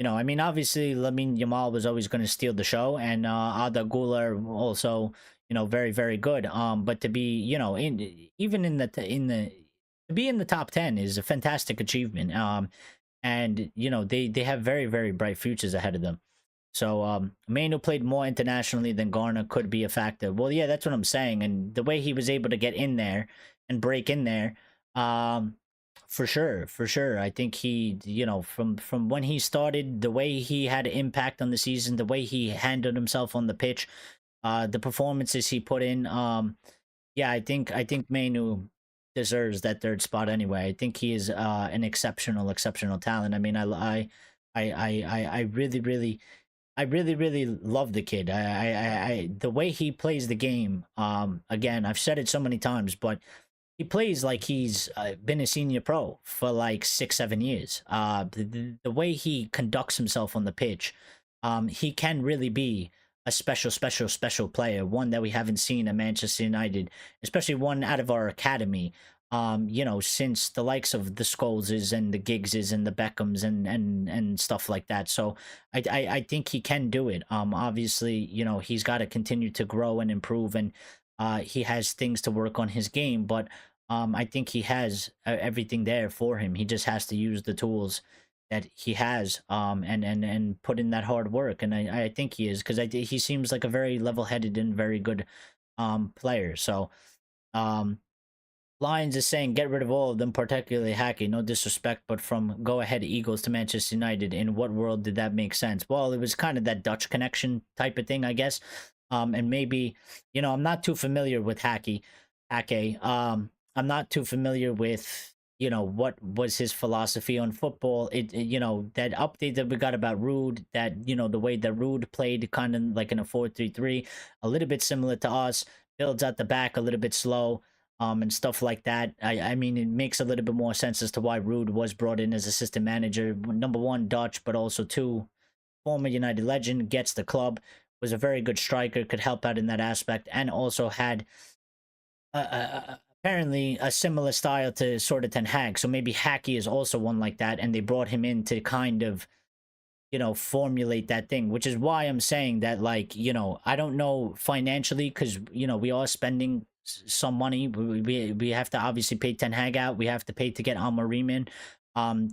[SPEAKER 1] I mean, obviously Lamine Yamal was always going to steal the show, and Ada Gula also, very very good. But to be, in even in the to be in the top 10 is a fantastic achievement. And they have very very bright futures ahead of them. So Manu played more internationally than Garner could be a factor. Well, yeah, that's what I'm saying. And the way he was able to get in there and break in there, for sure, for sure. I think he, from when he started, the way he had an impact on the season, the way he handled himself on the pitch, the performances he put in. Yeah, I think Manu deserves that third spot anyway. I think he is an exceptional talent. I mean, I really really. I really, really love the kid. The way he plays the game. Again, I've said it so many times, but he plays like he's been a senior pro for like 6 7 years. The way he conducts himself on the pitch, he can really be a special player. One that we haven't seen at Manchester United, especially one out of our academy. Since the likes of the Scholeses and the Giggses and the Beckhams and stuff like that. So I think he can do it. Obviously, he's got to continue to grow and improve, and he has things to work on his game, but I think he has everything there for him. He just has to use the tools that he has, and put in that hard work, and I think he is, because he seems like a very level-headed and very good player. So um Lions is saying get rid of all of them, particularly Hackey. No disrespect, but from go ahead Eagles to Manchester United, in what world did that make sense? Well, it was kind of that Dutch connection type of thing, I guess. And maybe, I'm not too familiar with Hackey. I'm not too familiar with, what was his philosophy on football. That update that we got about Rude, that, the way that Rude played kind of like in a 4-3-3, a little bit similar to us, builds out the back a little bit slow, and stuff like that. I mean, it makes a little bit more sense as to why Rude was brought in as assistant manager. Number one, Dutch, but also two, former United legend, gets the club, was a very good striker, could help out in that aspect, and also had apparently a similar style to sort of Ten Hag. So maybe Hackey is also one like that, and they brought him in to kind of, formulate that thing, which is why I'm saying that, like, I don't know financially, because, we are spending some money. We have to obviously pay Ten Hag out. We have to pay to get Amorim in,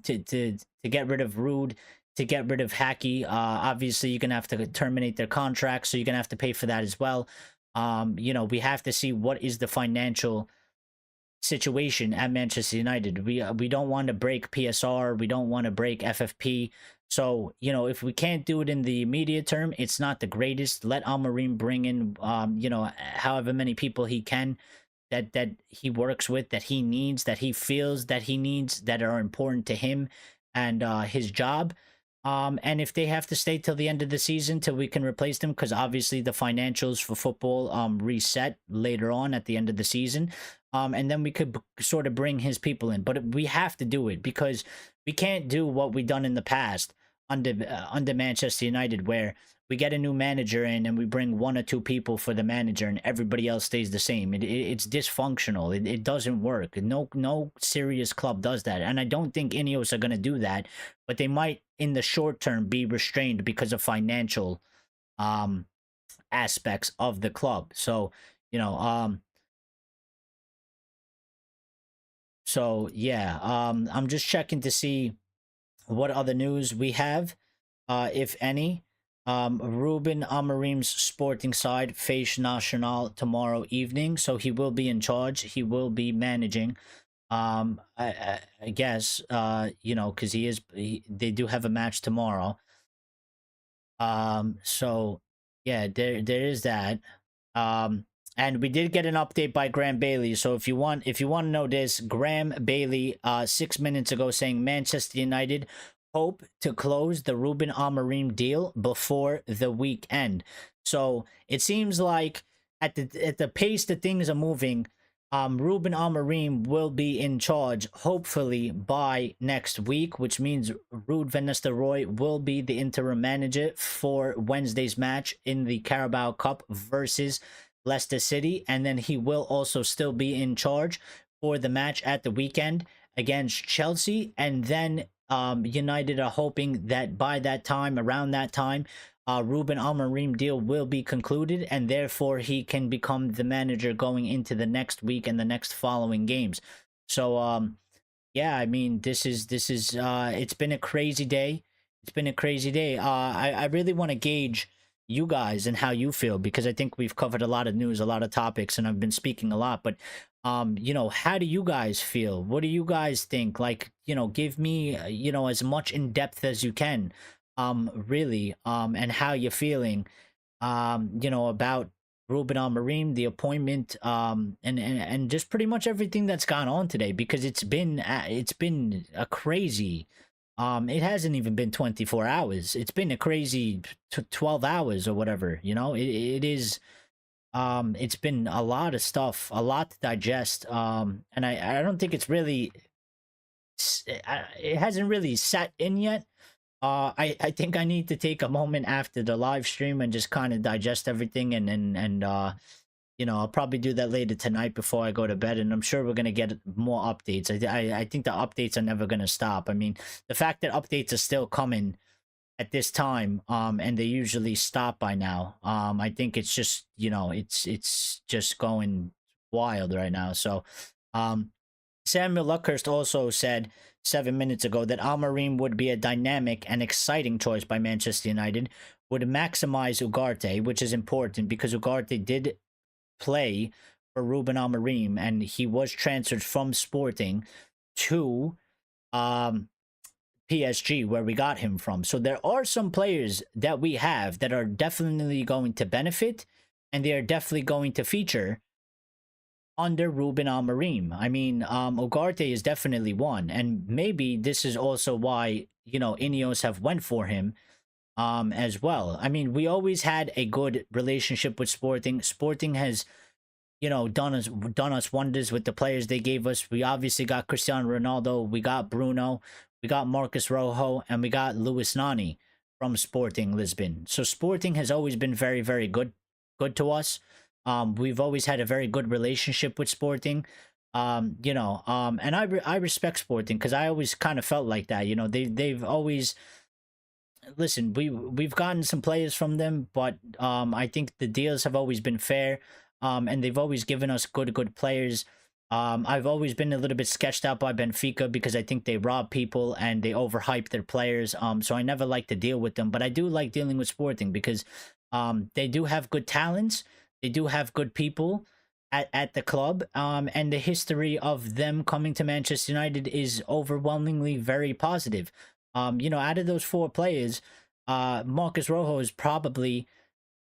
[SPEAKER 1] to get rid of Rude, to get rid of Hackey. Obviously, you're gonna have to terminate their contract, so you're gonna have to pay for that as well. We have to see what is the financial situation at Manchester United. We don't want to break PSR. We don't want to break FFP. So, if we can't do it in the immediate term, it's not the greatest. Let Amorim bring in, however many people he can, that he works with, that he needs, that he feels that he needs, that are important to him and his job. And if they have to stay till the end of the season till we can replace them, because obviously the financials for football reset later on at the end of the season, and then we could sort of bring his people in. But we have to do it, because we can't do what we done in the past under Manchester United, where we get a new manager in and we bring 1 or 2 people for the manager and everybody else stays the same. It's dysfunctional. It doesn't work. No serious club does that, and I don't think Ineos are going to do that, but they might in the short term be restrained because of financial aspects of the club. So yeah, I'm just checking to see what other news we have, if any. Ruben Amorim's Sporting side face Nacional tomorrow evening, so he will be in charge. He will be managing. I guess, because they do have a match tomorrow. So yeah, there is that. And we did get an update by Graham Bailey. So if you want to know this, Graham Bailey 6 minutes ago saying Manchester United hope to close the Ruben Amorim deal before the weekend. So it seems like at the pace that things are moving, Ruben Amorim will be in charge hopefully by next week, which means Ruud van Nistelrooy will be the interim manager for Wednesday's match in the Carabao Cup versus Leicester City, and then he will also still be in charge for the match at the weekend against Chelsea, and then United are hoping that by that time, around that time, Ruben Amorim deal will be concluded, and therefore he can become the manager going into the next week and the next following games. So yeah, I mean, this is it's been a crazy day. It's been a crazy day. I really want to gauge you guys and how you feel, because I think we've covered a lot of news, a lot of topics, and I've been speaking a lot. But you know, how do you guys feel? What do you guys think? Like, you know, give me you know, as much in depth as you can, really, and how you're feeling, you know, about Ruben Amorim, the appointment, and just pretty much everything that's gone on today, because it's been a crazy, it hasn't even been 24 hours. It's been a crazy 12 hours or whatever, you know. It is, it's been a lot of stuff, a lot to digest, and I don't think it's really, it hasn't really set in yet. I think I need to take a moment after the live stream and just kind of digest everything, and you know, I'll probably do that later tonight before I go to bed, and I'm sure we're gonna get more updates. I think the updates are never gonna stop. I mean, the fact that updates are still coming at this time, and they usually stop by now, I think it's just, you know, it's just going wild right now. So Samuel Luckhurst also said 7 minutes ago that Amorim would be a dynamic and exciting choice by Manchester United, would maximize Ugarte, which is important because Ugarte did play for Ruben Amorim, and he was transferred from Sporting to PSG, where we got him from. So there are some players that we have that are definitely going to benefit, and they are definitely going to feature under Ruben Amorim. I mean, Ugarte is definitely one, and maybe this is also why, you know, Ineos have went for him as well. I mean, we always had a good relationship with Sporting. Sporting has, you know, done us wonders with the players they gave us. We obviously got Cristiano Ronaldo, we got Bruno, we got Marcus Rojo, and we got Luis Nani from Sporting Lisbon. So Sporting has always been very, very good to us. We've always had a very good relationship with Sporting. You know, and I respect Sporting, because I always kind of felt like that. You know, they've always, listen, we've gotten some players from them, but I think the deals have always been fair. And they've always given us good players. I've always been a little bit sketched out by Benfica, because I think they rob people and they overhype their players. So I never like to deal with them, but I do like dealing with Sporting, because they do have good talents. They do have good people at the club, and the history of them coming to Manchester United is overwhelmingly very positive. You know, out of those four players, Marcus Rojo is probably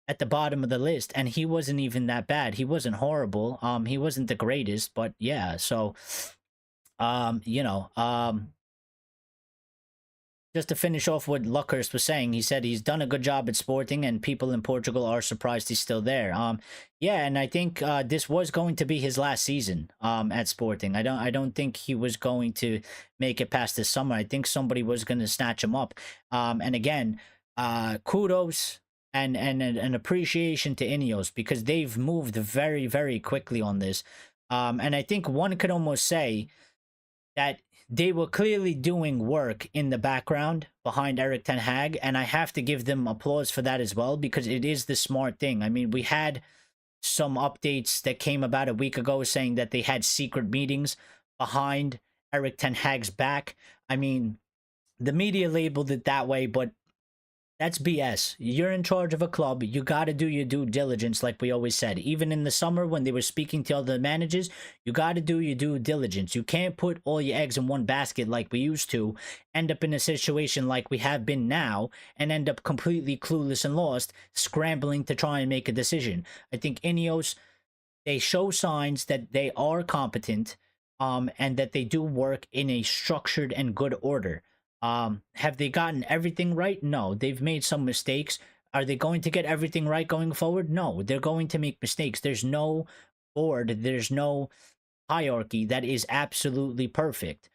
[SPEAKER 1] at the bottom of the list, and he wasn't even that bad. He wasn't horrible. He wasn't the greatest, but yeah. So, you know, just to finish off what Luckhurst was saying, he said he's done a good job at Sporting, and people in Portugal are surprised he's still there. Yeah, and I think this was going to be his last season at Sporting. I don't think he was going to make it past this summer. I think somebody was going to snatch him up. And again, kudos and an appreciation to Ineos, because they've moved very, very quickly on this. And I think one could almost say that they were clearly doing work in the background behind Erik ten Hag, and I have to give them applause for that as well, because it is the smart thing. I mean, we had some updates that came about a week ago saying that they had secret meetings behind Erik ten Hag's back. I mean, the media labeled it that way, but that's BS. You're in charge of a club. You got to do your due diligence, like we always said. Even in the summer when they were speaking to other managers, you got to do your due diligence. You can't put all your eggs in one basket like we used to, end up in a situation like we have been now, and end up completely clueless and lost, scrambling to try and make a decision. I think Ineos, they show signs that they are competent, and that they do work in a structured and good order. Have they gotten everything right? No, they've made some mistakes. Are they going to get everything right going forward? No, they're going to make mistakes. There's no board, there's no hierarchy that is absolutely perfect.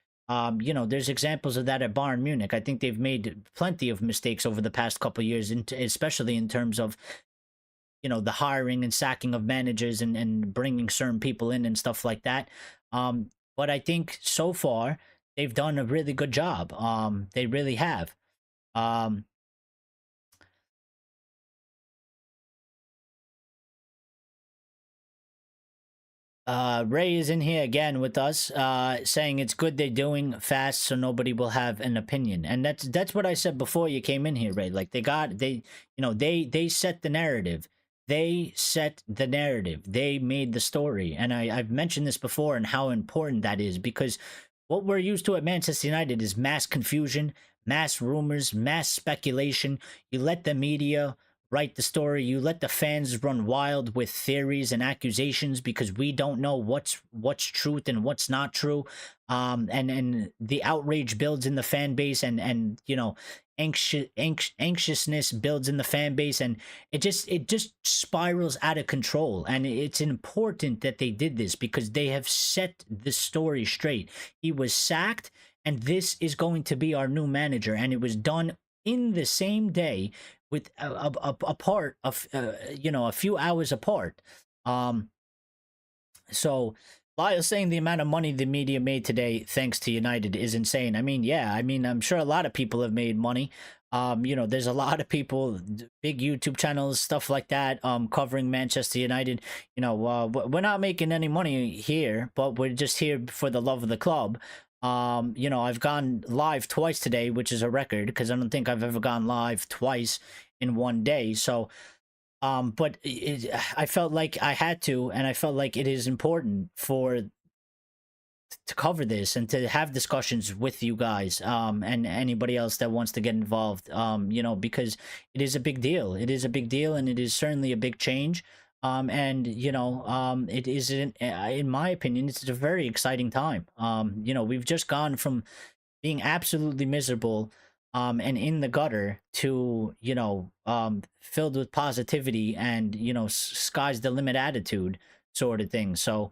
[SPEAKER 1] You know, there's examples of that at Bayern Munich. I think they've made plenty of mistakes over the past couple of years, especially in terms of, you know, the hiring and sacking of managers and bringing certain people in and stuff like that. But I think so far they've done a really good job. They really have. Um, Ray is in here again with us, saying it's good they're doing fast so nobody will have an opinion. And that's what I said before you came in here, Ray. Like they set the narrative. They set the narrative. They made the story. And I've mentioned this before and how important that is, because what we're used to at Manchester United is mass confusion, mass rumors, mass speculation. You let the media write the story, you let the fans run wild with theories and accusations because we don't know what's truth and what's not true. And the outrage builds in the fan base, and you know, anxiousness builds in the fan base, and it just spirals out of control. And it's important that they did this because they have set the story straight. He was sacked, and this is going to be our new manager, and it was done in the same day with a part of you know, a few hours apart. So Lyle saying the amount of money the media made today thanks to United is insane. I mean, yeah, I mean, I'm sure a lot of people have made money. You know, there's a lot of people, big YouTube channels, stuff like that, covering Manchester United. You know, we're not making any money here, but we're just here for the love of the club. You know, I've gone live twice today, which is a record because I don't think I've ever gone live twice in one day. So, but I felt like I had to, and I felt like it is important to cover this and to have discussions with you guys, and anybody else that wants to get involved, you know, because it is a big deal. It is a big deal, and it is certainly a big change. And you know, it is in my opinion, it's a very exciting time. You know, we've just gone from being absolutely miserable, and in the gutter to, you know, filled with positivity and, you know, sky's the limit attitude sort of thing. So,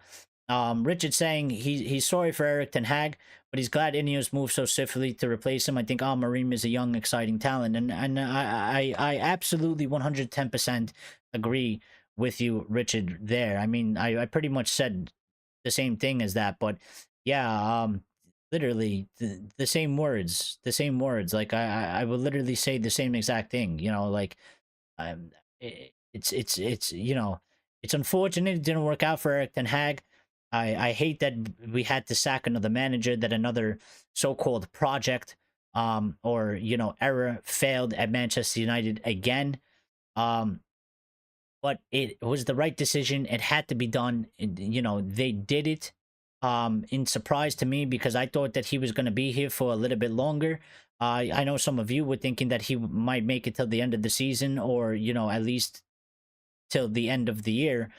[SPEAKER 1] Richard saying he's sorry for Eric Ten Hag, but he's glad Ineos moved so swiftly to replace him. I think Amorim is a young, exciting talent, and I absolutely 110% agree with you, Richard. There, I mean, I pretty much said the same thing as that, but yeah, literally the same words, like I would literally say the same exact thing, you know, like it's you know, it's unfortunate it didn't work out for Eric Ten Hag. I hate that we had to sack another manager, that another so-called project or, you know, era failed at Manchester United again. But it was the right decision. It had to be done. You know, they did it in surprise to me because I thought that he was going to be here for a little bit longer. I know some of you were thinking that he might make it till the end of the season, or, you know, at least till the end of the year.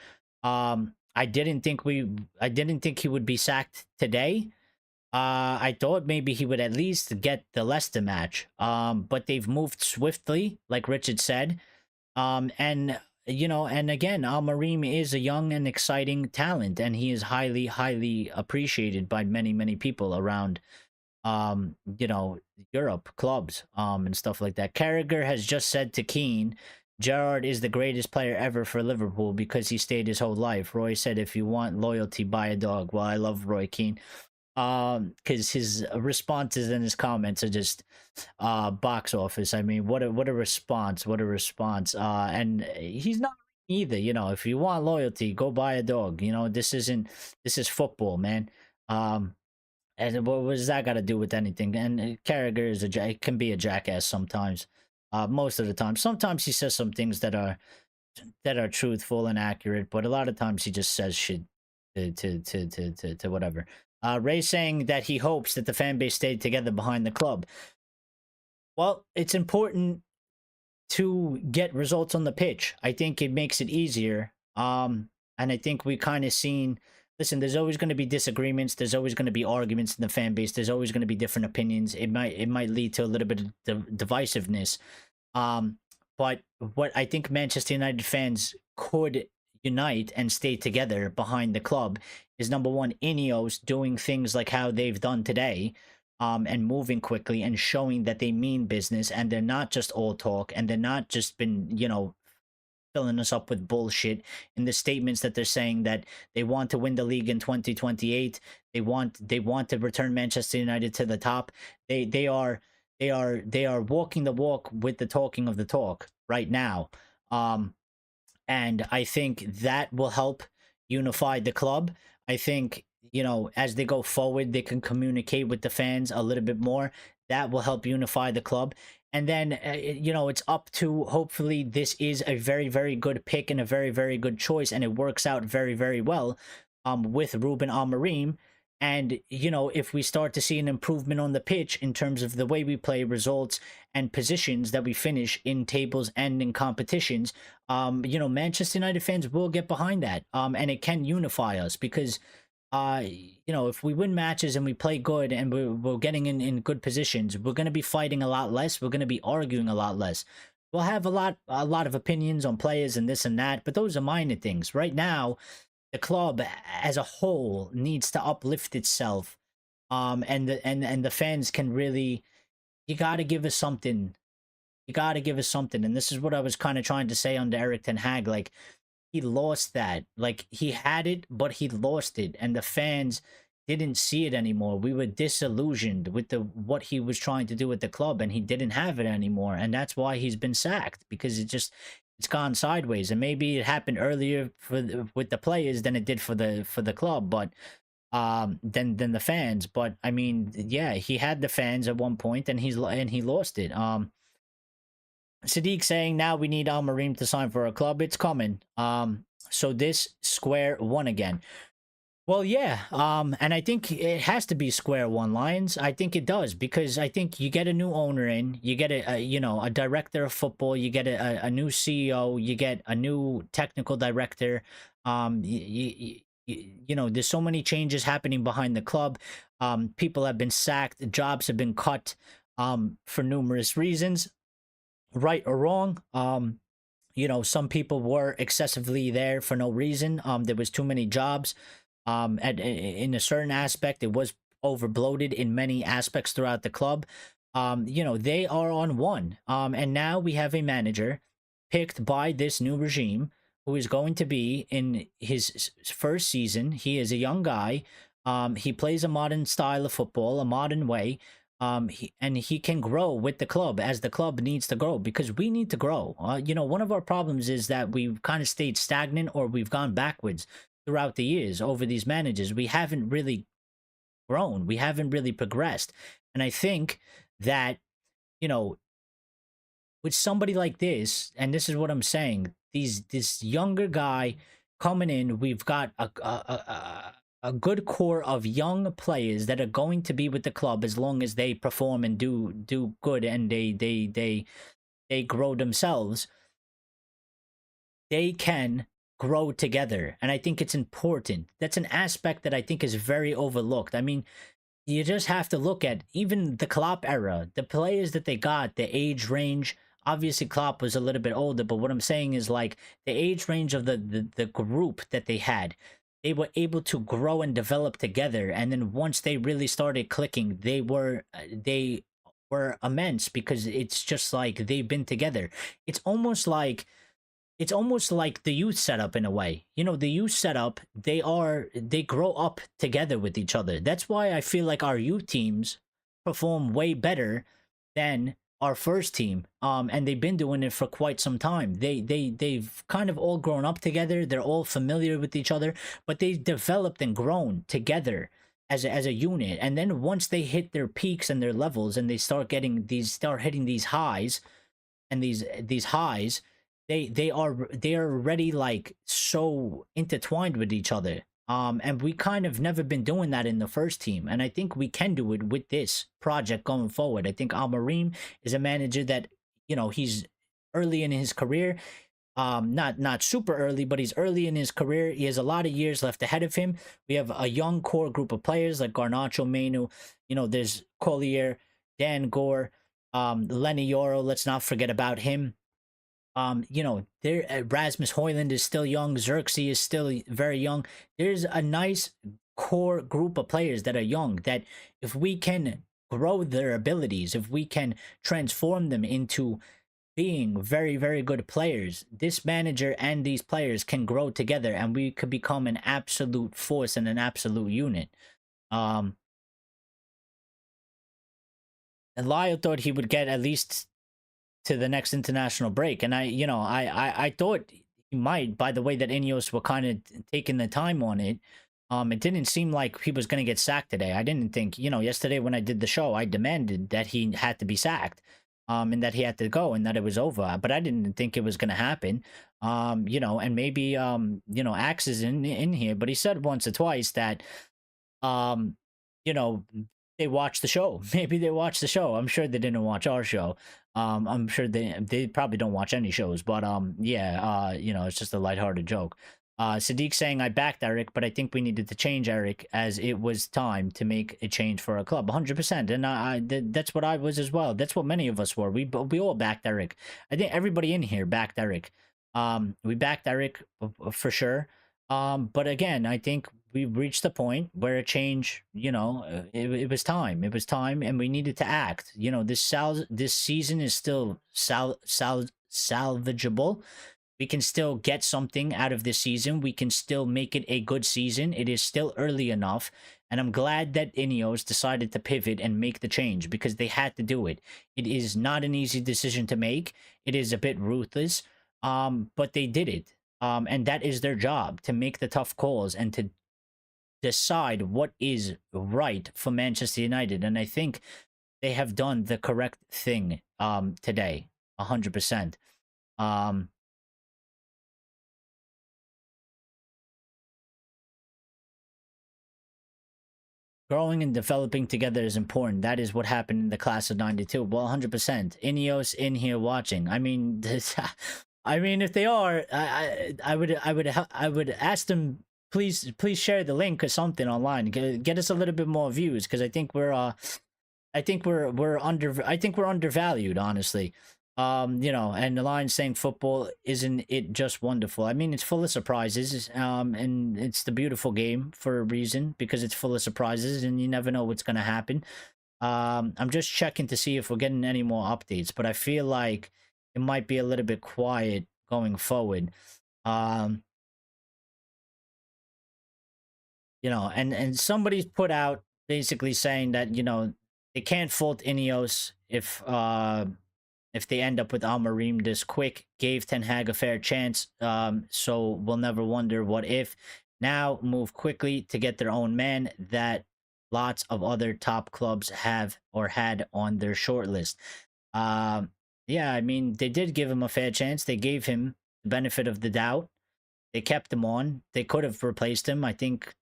[SPEAKER 1] I didn't think he would be sacked today. I thought maybe he would at least get the Leicester match. But they've moved swiftly, like Richard said. And you know, and again, Amorim is a young and exciting talent, and he is highly, highly appreciated by many, many people around, you know, Europe, clubs, and stuff like that. Carragher has just said to Keane, Gerrard is the greatest player ever for Liverpool because he stayed his whole life. Roy said, if you want loyalty, buy a dog. Well, I love Roy Keane. Because his responses and his comments are just box office. I mean, what a response, and he's not either. You know, if you want loyalty, go buy a dog. You know, this is football, man. And what does that got to do with anything? And Carragher can be a jackass sometimes. Most of the time, sometimes he says some things that are truthful and accurate, but a lot of times he just says shit to whatever. Ray saying that he hopes that the fan base stayed together behind the club. Well, it's important to get results on the pitch. I think it makes it easier. And I think we kind of seen, listen, there's always going to be disagreements. There's always going to be arguments in the fan base. There's always going to be different opinions. It might lead to a little bit of divisiveness. But what I think Manchester United fans could unite and stay together behind the club is number one, Ineos doing things like how they've done today, and moving quickly and showing that they mean business and they're not just all talk and they're not just been, filling us up with bullshit in the statements that they're saying that they want to win the league in 2028. They want to return Manchester United to the top. They are walking the walk with the talking of the talk right now. And I think that will help unify the club. I think, as they go forward, they can communicate with the fans a little bit more. That will help unify the club. And then, it's up to, hopefully, this is a very, very good pick and a very, very good choice. And it works out very, very well with Ruben Amorim. And, if we start to see an improvement on the pitch in terms of the way we play, results, and positions that we finish in tables and in competitions, Manchester United fans will get behind that. And it can unify us because, if we win matches and we play good and we're getting in good positions, we're going to be fighting a lot less. We're going to be arguing a lot less. We'll have a lot of opinions on players and this and that, but those are minor things. Right now, the club as a whole needs to uplift itself, and the fans can really, you got to give us something. You got to give us something. And this is what I was kind of trying to say under Erik ten Hag. Like, he lost that. Like, he had it, but he lost it, and the fans didn't see it anymore. We were disillusioned with what he was trying to do with the club, and he didn't have it anymore, and that's why he's been sacked, because it's gone sideways. And maybe it happened earlier with the players than it did for the club, but than the fans. But I mean, yeah, he had the fans at one point, and he lost it. Sadiq saying, now we need Amorim to sign for a club. It's coming. So this square one again. Well, yeah. And I think it has to be square one, Lions. I think it does, because I think you get a new owner in, you get a director of football, you get a new CEO, you get a new technical director. There's so many changes happening behind the club. People have been sacked, jobs have been cut, for numerous reasons, right or wrong. Some people were excessively there for no reason. There was too many jobs. In a certain aspect, it was overbloated in many aspects throughout the club. They are on one. And now we have a manager picked by this new regime who is going to be in his first season. He is a young guy. He plays a modern style of football, a modern way. He can grow with the club as the club needs to grow, because we need to grow. One of our problems is that we've kind of stayed stagnant, or we've gone backwards throughout the years over these managers. We haven't really grown. We haven't really progressed. And I think that, with somebody like this, and this is what I'm saying, this younger guy coming in, we've got a good core of young players that are going to be with the club as long as they perform and do good, and they grow themselves. They can grow together, and I think it's important. That's an aspect that I think is very overlooked. I mean, you just have to look at even the Klopp era, the players that they got, the age range. Obviously, Klopp was a little bit older, but what I'm saying is, like, the age range of the group that they had, they were able to grow and develop together. And then once they really started clicking, they were immense, because it's just like they've been together. It's almost like the youth setup in a way. The youth setup, they grow up together with each other. That's why I feel like our youth teams perform way better than our first team. And they've been doing it for quite some time. They've kind of all grown up together. They're all familiar with each other, but they've developed and grown together as a unit. And then once they hit their peaks and their levels, and they start hitting these highs, and these highs, they are already, like, so intertwined with each other. And we kind of never been doing that in the first team. And I think we can do it with this project going forward. I think Amorim is a manager that, he's early in his career. Not super early, but he's early in his career. He has a lot of years left ahead of him. We have a young core group of players like Garnacho, Menu. There's Collier, Dan Gore, Lenny Yoro. Let's not forget about him. There Rasmus Hoyland is still young, Xerxes is still very young. There's a nice core group of players that are young that if we can grow their abilities, if we can transform them into being very, very good players, this manager and these players can grow together and we could become an absolute force and an absolute unit. Um, and Lyle thought he would get at least to the next international break. And I thought he might by the way that Ineos were kind of taking the time on it. It didn't seem like he was going to get sacked today. I didn't think, yesterday when I did the show, I demanded that he had to be sacked. And that he had to go and that it was over. But I didn't think it was going to happen. And maybe, Axe is in here, but he said once or twice that, um, you know, they watched the show. Maybe they watched the show. I'm sure they didn't watch our show. I'm sure they probably don't watch any shows, but it's just a lighthearted joke. Sadiq saying I backed Eric, but I think we needed to change Eric as it was time to make a change for our club. 100%, and that's what I was as well. That's what many of us were. We all backed Eric. I think everybody in here backed Eric. We backed Eric for sure. But again, I think we reached the point where a change, it was time. It was time, and we needed to act. This season is still salvageable. We can still get something out of this season. We can still make it a good season. It is still early enough. And I'm glad that Ineos decided to pivot and make the change because they had to do it. It is not an easy decision to make. It is a bit ruthless, but they did it. And that is their job, to make the tough calls and to decide what is right for Manchester United. And I think they have done the correct thing today, 100%. Growing and developing together is important. That is what happened in the class of 92. Well, 100%. Ineos in here watching. I mean, if they are, I would ask them, please share the link or something online. Get us a little bit more views because I think we're undervalued, honestly. And the line saying football isn't it just wonderful? I mean, it's full of surprises, and it's the beautiful game for a reason because it's full of surprises and you never know what's going to happen. I'm just checking to see if we're getting any more updates, but I feel like it might be a little bit quiet going forward. And somebody's put out basically saying that, they can't fault Ineos if they end up with Amorim this quick. Gave Ten Hag a fair chance, so we'll never wonder what if. Now move quickly to get their own man that lots of other top clubs have or had on their shortlist. Yeah, I mean, they did give him a fair chance. They gave him the benefit of the doubt. They kept him on. They could have replaced him. I think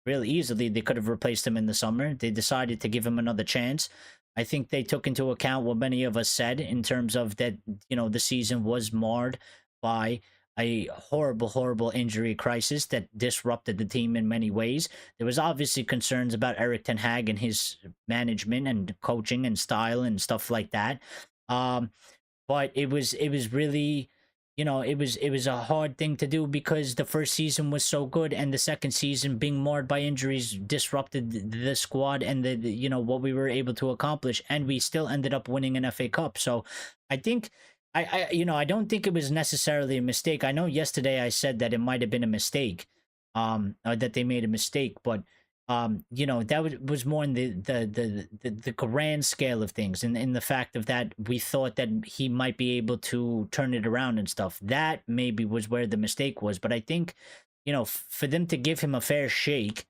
[SPEAKER 1] really easily they could have replaced him in the summer. They decided to give him another chance. I think they took into account what many of us said in terms of that, the season was marred by a horrible, horrible injury crisis that disrupted the team in many ways. There was obviously concerns about Erik ten Hag and his management and coaching and style and stuff like that. But it was really, it was a hard thing to do because the first season was so good and the second season being marred by injuries disrupted the squad and the what we were able to accomplish, and we still ended up winning an FA Cup. So I think I don't think it was necessarily a mistake. I know yesterday I said that it might have been a mistake, or that they made a mistake, but that was more in the grand scale of things, and in the fact of that we thought that he might be able to turn it around and stuff. That maybe was where the mistake was. But I think, for them to give him a fair shake,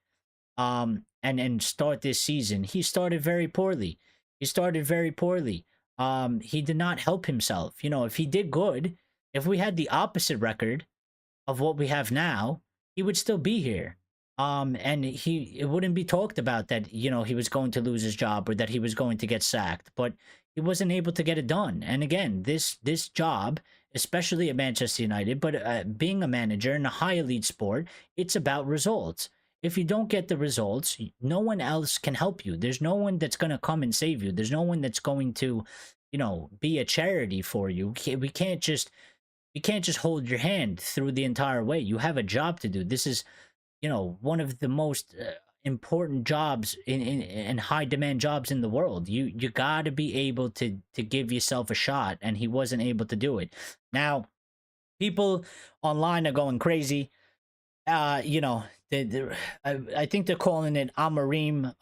[SPEAKER 1] and start this season, he started very poorly. He started very poorly. He did not help himself. If he did good, if we had the opposite record of what we have now, he would still be here. And it wouldn't be talked about that, he was going to lose his job or that he was going to get sacked, but he wasn't able to get it done. And again, this job, especially at Manchester United, but being a manager in a high elite sport, it's about results. If you don't get the results, no one else can help you. There's no one that's going to come and save you. There's no one that's going to, be a charity for you. We can't just you can't just hold your hand through the entire way. You have a job to do. This is, one of the most important jobs in high demand jobs in the world. You got to be able to give yourself a shot, and he wasn't able to do it. Now, people online are going crazy. I think they're calling it Amorim,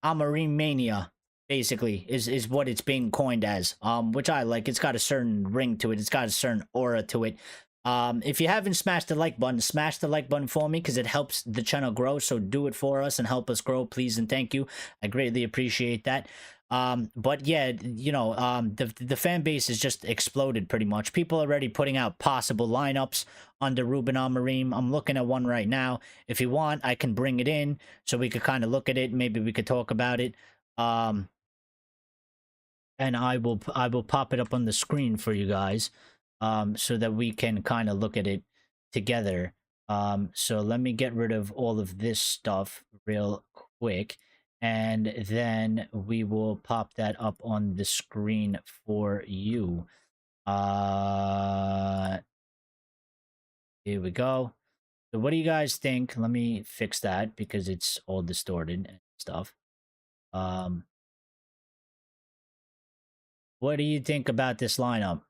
[SPEAKER 1] Amorim mania. Basically, is what it's being coined as. Which I like. It's got a certain ring to it. It's got a certain aura to it. If you haven't smashed the like button, smash the like button for me, because it helps the channel grow. So do it for us and help us grow, please and thank you. I greatly appreciate that. But yeah, the fan base has just exploded pretty much. People are already putting out possible lineups under Ruben Amorim. I'm looking at one right now. If you want, I can bring it in so we could kind of look at it. Maybe we could talk about it. And I will pop it up on the screen for you guys, so that we can kind of look at it together. So let me get rid of all of this stuff real quick, and then we will pop that up on the screen for you. Here we go. So what do you guys think? Let me fix that because it's all distorted and stuff. What do you think about this lineup?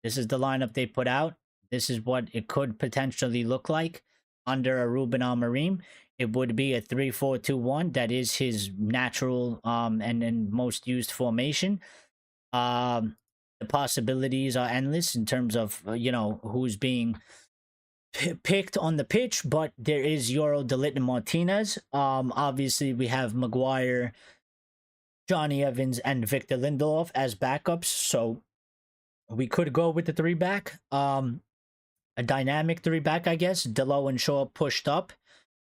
[SPEAKER 1] This is the lineup they put out. This is what it could potentially look like under a Ruben Amorim. It would be a 3-4-2-1. That is his natural and most used formation. The possibilities are endless in terms of who's being picked on the pitch, but there is Yoro Delit and Martinez. Obviously we have Maguire, Johnny Evans, and Victor Lindelof as backups, so we could go with the 3-back, a dynamic 3-back, I guess. Delo and Shaw pushed up,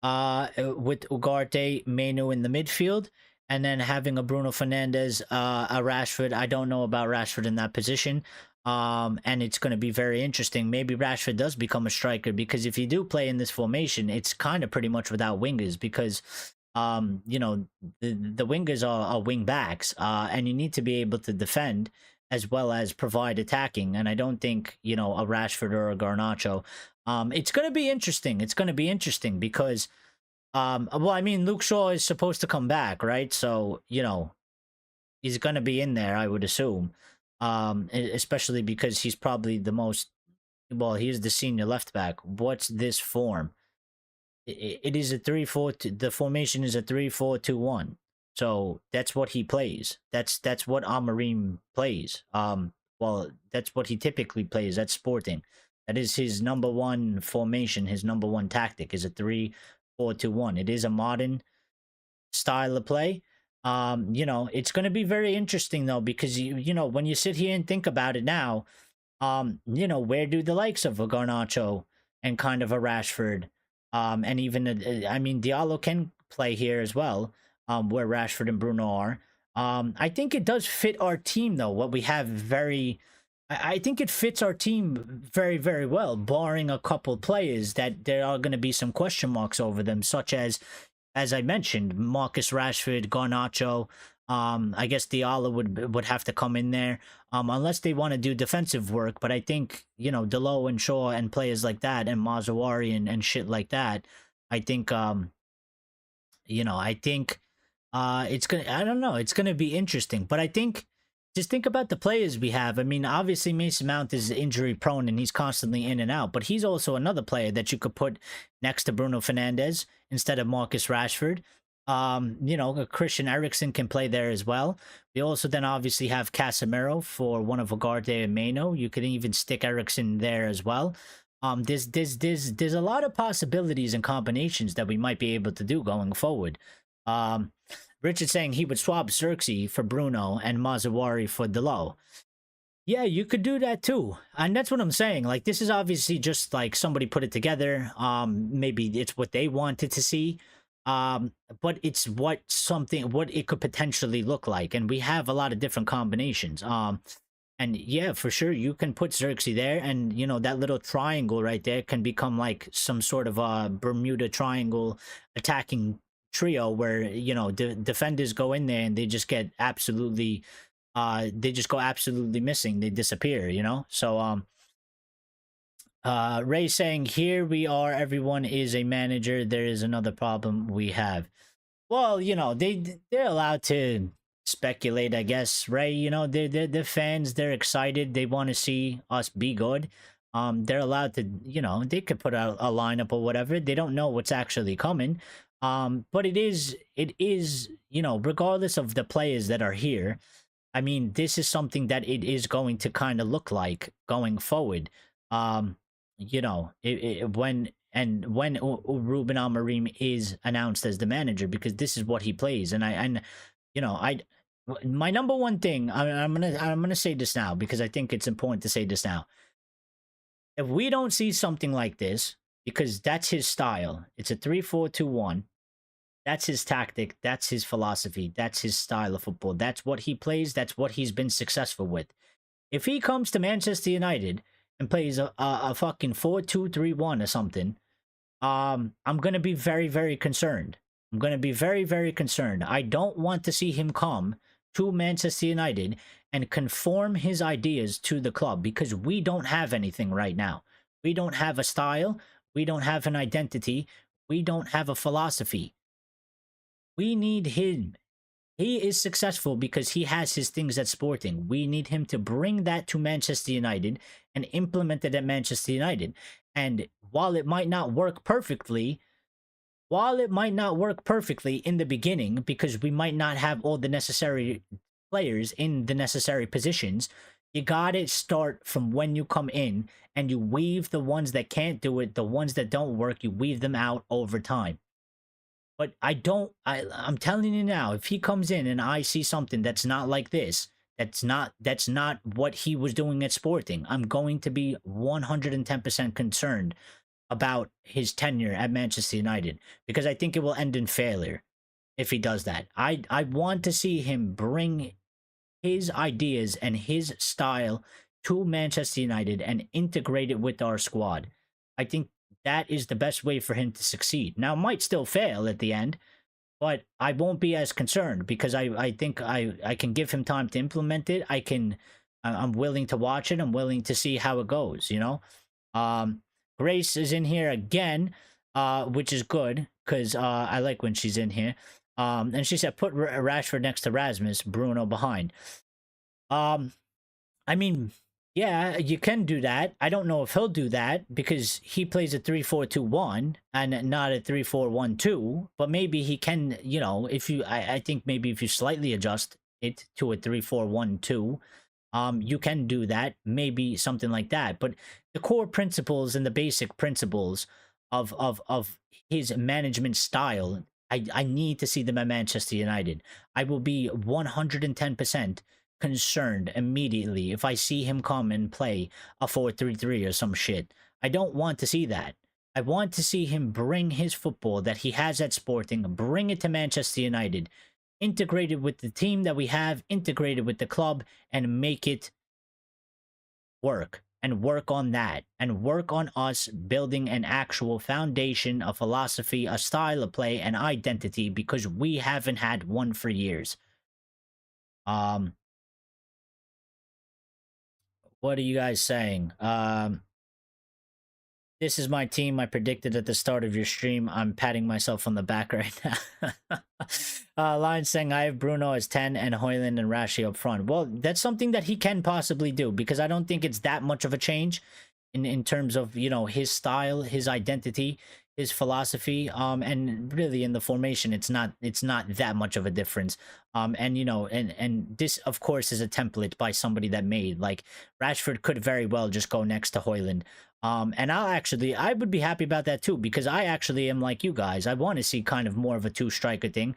[SPEAKER 1] with Ugarte, Menu in the midfield, and then having a Bruno Fernandes, a Rashford. I don't know about Rashford in that position, and it's going to be very interesting. Maybe Rashford does become a striker, because if you do play in this formation, it's kind of pretty much without wingers, because the wingers are wing backs, and you need to be able to defend as well as provide attacking. And I don't think, a Rashford or a Garnacho. It's going to be interesting. It's going to be interesting because, well, I mean, Luke Shaw is supposed to come back, right? So, he's going to be in there, I would assume. Especially because he's probably the most, well, he's the senior left back. What's this form? It is a 3-4. The formation is a 3-4-2-1. So that's what he plays. That's what Amorim plays. Well, that's what he typically plays at Sporting. That is his number one formation. His number one tactic is a 3-4-2-1. It is a modern style of play. It's going to be very interesting though, because when you sit here and think about it now, where do the likes of a Garnacho and kind of a Rashford, and even Diallo can play here as well. Where Rashford and Bruno are. I think it does fit our team, though. What we have I think it fits our team very, very well, barring a couple players that there are going to be some question marks over them, such as I mentioned, Marcus Rashford, Garnacho. I guess Diallo would have to come in there, unless they want to do defensive work. But I think, Delo and Shaw and players like that, and Mazzawari and shit like that, I think, it's gonna be interesting. But I think, just think about the players we have. I mean, obviously Mason Mount is injury prone and he's constantly in and out, but he's also another player that you could put next to Bruno Fernandes instead of Marcus Rashford. Christian Eriksen can play there as well. We also then obviously have Casemiro for one of Ugarte and Meno. You could even stick Eriksen there as well. There's a lot of possibilities and combinations that we might be able to do going forward. Richard saying he would swap Xerxes for Bruno and Mazzawari for Delo. Yeah, you could do that too. And that's what I'm saying. Like, this is obviously just like somebody put it together. Maybe it's what they wanted to see. But it's what it could potentially look like. And we have a lot of different combinations. And yeah, for sure, you can put Xerxes there, and that little triangle right there can become like some sort of a Bermuda Triangle attacking trio where the defenders go in there and they just get absolutely they just go absolutely missing. They disappear, you know? So Ray saying, here we are, everyone is a manager. There is another problem we have. Well, you know, they're allowed to speculate, I guess, Ray. You know, they're fans, they're excited, they want to see us be good. They're allowed to, you know, they could put out a lineup or whatever. They don't know what's actually coming. But it is, you know, regardless of the players that are here, I mean, this is something that it is going to kind of look like going forward. Um, you know, when Ruben Amorim is announced as the manager, because this is what he plays, and you know, my number one thing, I'm gonna say this now because I think it's important to say this now. If we don't see something like this, because that's his style, it's a 3-4-2-1. That's his tactic. That's his philosophy. That's his style of football. That's what he plays. That's what he's been successful with. If he comes to Manchester United and plays a fucking 4-2-3-1 or something, I'm gonna be very, very concerned. I'm gonna be very, very concerned. I don't want to see him come to Manchester United and conform his ideas to the club, because we don't have anything right now. We don't have a style. We don't have an identity. We don't have a philosophy. We need him. He is successful because he has his things at Sporting. We need him to bring that to Manchester United and implement it at Manchester United. And while it might not work perfectly, in the beginning, because we might not have all the necessary players in the necessary positions, you gotta start from when you come in and you weave the ones that can't do it, the ones that don't work, you weave them out over time. But I'm telling you now, if he comes in and I see something that's not like this, that's not what he was doing at Sporting, I'm going to be 110% concerned about his tenure at Manchester United, because I think it will end in failure if he does that. I want to see him bring his ideas and his style to Manchester United and integrate it with our squad. I think that is the best way for him to succeed. Now, it might still fail at the end, but I won't be as concerned because I think I can give him time to implement it. I'm willing to watch it. I'm willing to see how it goes, you know? Grace is in here again, which is good because I like when she's in here. And she said, put Rashford next to Rasmus, Bruno behind. I mean, yeah, you can do that. I don't know if he'll do that because he plays a 3-4-2-1 and not a 3-4-1-2. But maybe he can, you know, I think maybe if you slightly adjust it to a 3-4-1-2, you can do that, maybe something like that. But the core principles and the basic principles of his management style, I need to see them at Manchester United. I will be 110% concerned immediately if I see him come and play a 4-3-3 or some shit. I don't want to see that. I want to see him bring his football that he has at Sporting, bring it to Manchester United, integrated with the team that we have, integrated with the club, and make it work. And work on that. And work on us building an actual foundation, a philosophy, a style of play, an identity, because we haven't had one for years. What are you guys saying? This is my team I predicted at the start of your stream. I'm patting myself on the back right now. Lion saying I have Bruno as 10 and Højlund and Rashi up front. Well, that's something that he can possibly do because I don't think it's that much of a change in terms of, you know, his style, his identity, his philosophy, and really in the formation, it's not that much of a difference. And you know, and this of course is a template by somebody that made, like, Rashford could very well just go next to Højlund. And I would be happy about that too, because I actually am like you guys. I want to see kind of more of a two-striker thing.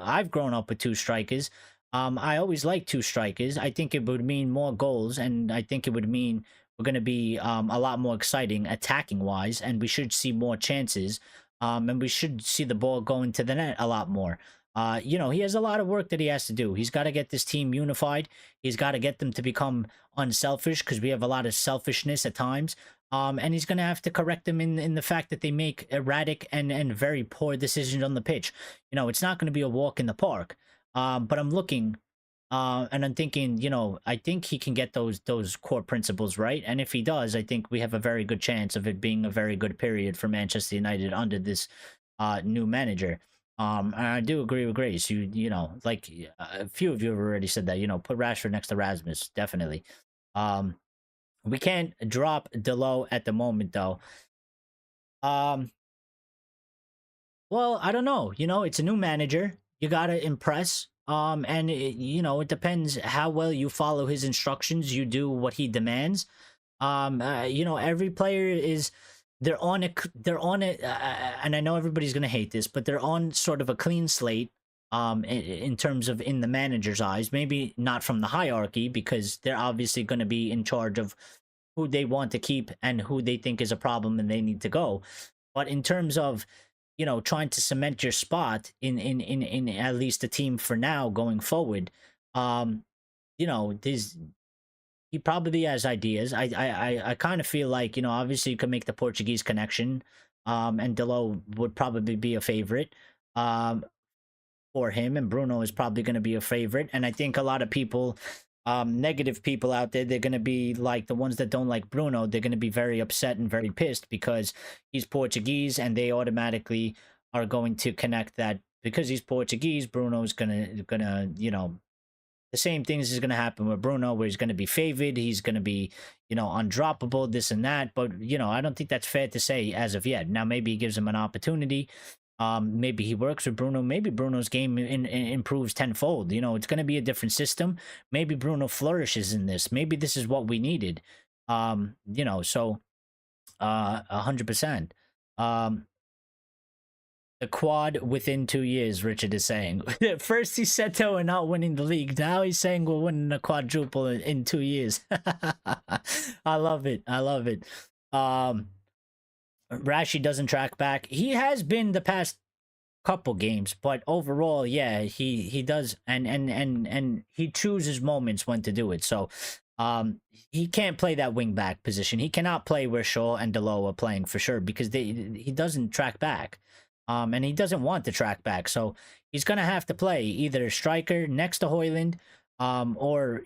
[SPEAKER 1] I've grown up with two strikers. I always like two strikers. I think it would mean more goals, and I think it would mean we're going to be a lot more exciting attacking wise, and we should see more chances. And we should see the ball go into the net a lot more. You know, he has a lot of work that he has to do. He's got to get this team unified. He's got to get them to become unselfish, because we have a lot of selfishness at times. And he's going to have to correct them in the fact that they make erratic and very poor decisions on the pitch. You know, it's not going to be a walk in the park. But I'm looking And I'm thinking, I think he can get those core principles right. And if he does, I think we have a very good chance of it being a very good period for Manchester United under this new manager. And I do agree with Grace. Like a few of you have already said that. Put Rashford next to Rasmus, definitely. Um, we can't drop Delo at the moment, though. Um, well, I don't know. It's a new manager. You gotta impress. And it depends how well you follow his instructions. You do what he demands. Every player is they're on it, and I know everybody's gonna hate this, but they're on sort of a clean slate. In terms of in the manager's eyes, maybe not from the hierarchy because they're obviously going to be in charge of who they want to keep and who they think is a problem and they need to go. But in terms of trying to cement your spot in at least a team for now going forward, there's he probably has ideas. I kind of feel like obviously you can make the Portuguese connection, and Delo would probably be a favorite for him, and Bruno is probably going to be a favorite. And I think a lot of people, negative people out there, they're going to be like the ones that don't like Bruno. They're going to be very upset and very pissed because he's Portuguese, and they automatically are going to connect that because he's Portuguese. Bruno's gonna the same things is going to happen with Bruno, where he's going to be favored. He's going to be, undroppable, this and that. But, I don't think that's fair to say as of yet. Now, maybe he gives him an opportunity. Maybe he works with Bruno. Maybe Bruno's game improves tenfold. It's going to be a different system. Maybe Bruno flourishes in this. Maybe this is what we needed. So 100%. The quad within 2 years, Richard is saying. First he said that we're not winning the league. Now he's saying we're winning a quadruple in 2 years. I love it. I love it. Rashi doesn't track back. He has been the past couple games, but overall, yeah, he does, and he chooses moments when to do it. So he can't play that wing back position. He cannot play where Shaw and Delo are playing for sure because he doesn't track back. And he doesn't want to track back. So he's going to have to play either striker next to Højlund, or,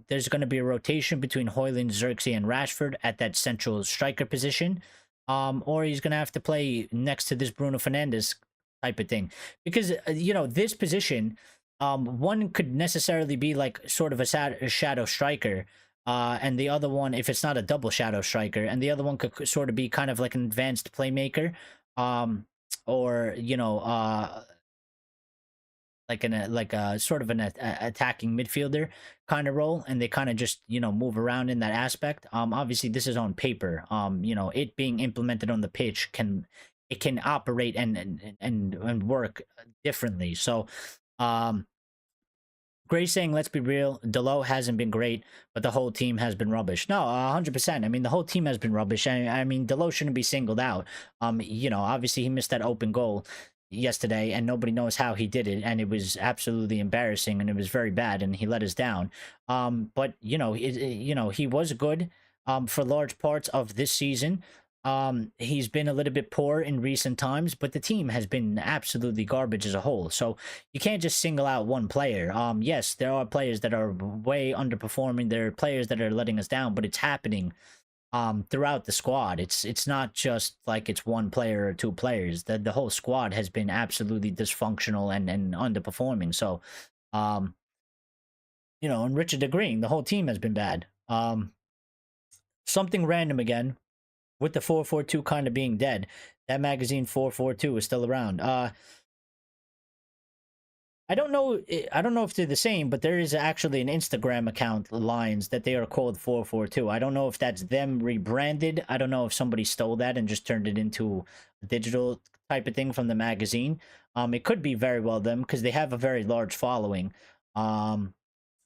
[SPEAKER 1] there's going to be a rotation between Højlund, Xerxes, and Rashford at that central striker position. Or he's going to have to play next to this Bruno Fernandes type of thing. Because, this position, one could necessarily be like sort of a shadow striker. And the other one, if it's not a double shadow striker, and the other one could sort of be kind of like an advanced playmaker. Or like a sort of an attacking midfielder kind of role, and they kind of just move around in that aspect. Obviously this is on paper. It being implemented on the pitch can operate and work differently. So Gray saying, let's be real, Delo hasn't been great, but the whole team has been rubbish. No, 100%. I mean, the whole team has been rubbish. I mean, Delo shouldn't be singled out. Obviously he missed that open goal yesterday, and nobody knows how he did it, and it was absolutely embarrassing, and it was very bad, and he let us down. But he was good for large parts of this season. He's been a little bit poor in recent times, but the team has been absolutely garbage as a whole. So you can't just single out one player. Yes, there are players that are way underperforming. There are players that are letting us down, but it's happening throughout the squad. It's not just like it's one player or two players. The whole squad has been absolutely dysfunctional and underperforming. So and Richard agreeing, the whole team has been bad. Something random again. With the 442 kind of being dead, that magazine 442 is still around. I don't know if they're the same, but there is actually an Instagram account, Lions, that they are called 442. I don't know if that's them rebranded. I don't know if somebody stole that and just turned it into a digital type of thing from the magazine. It could be very well them because they have a very large following.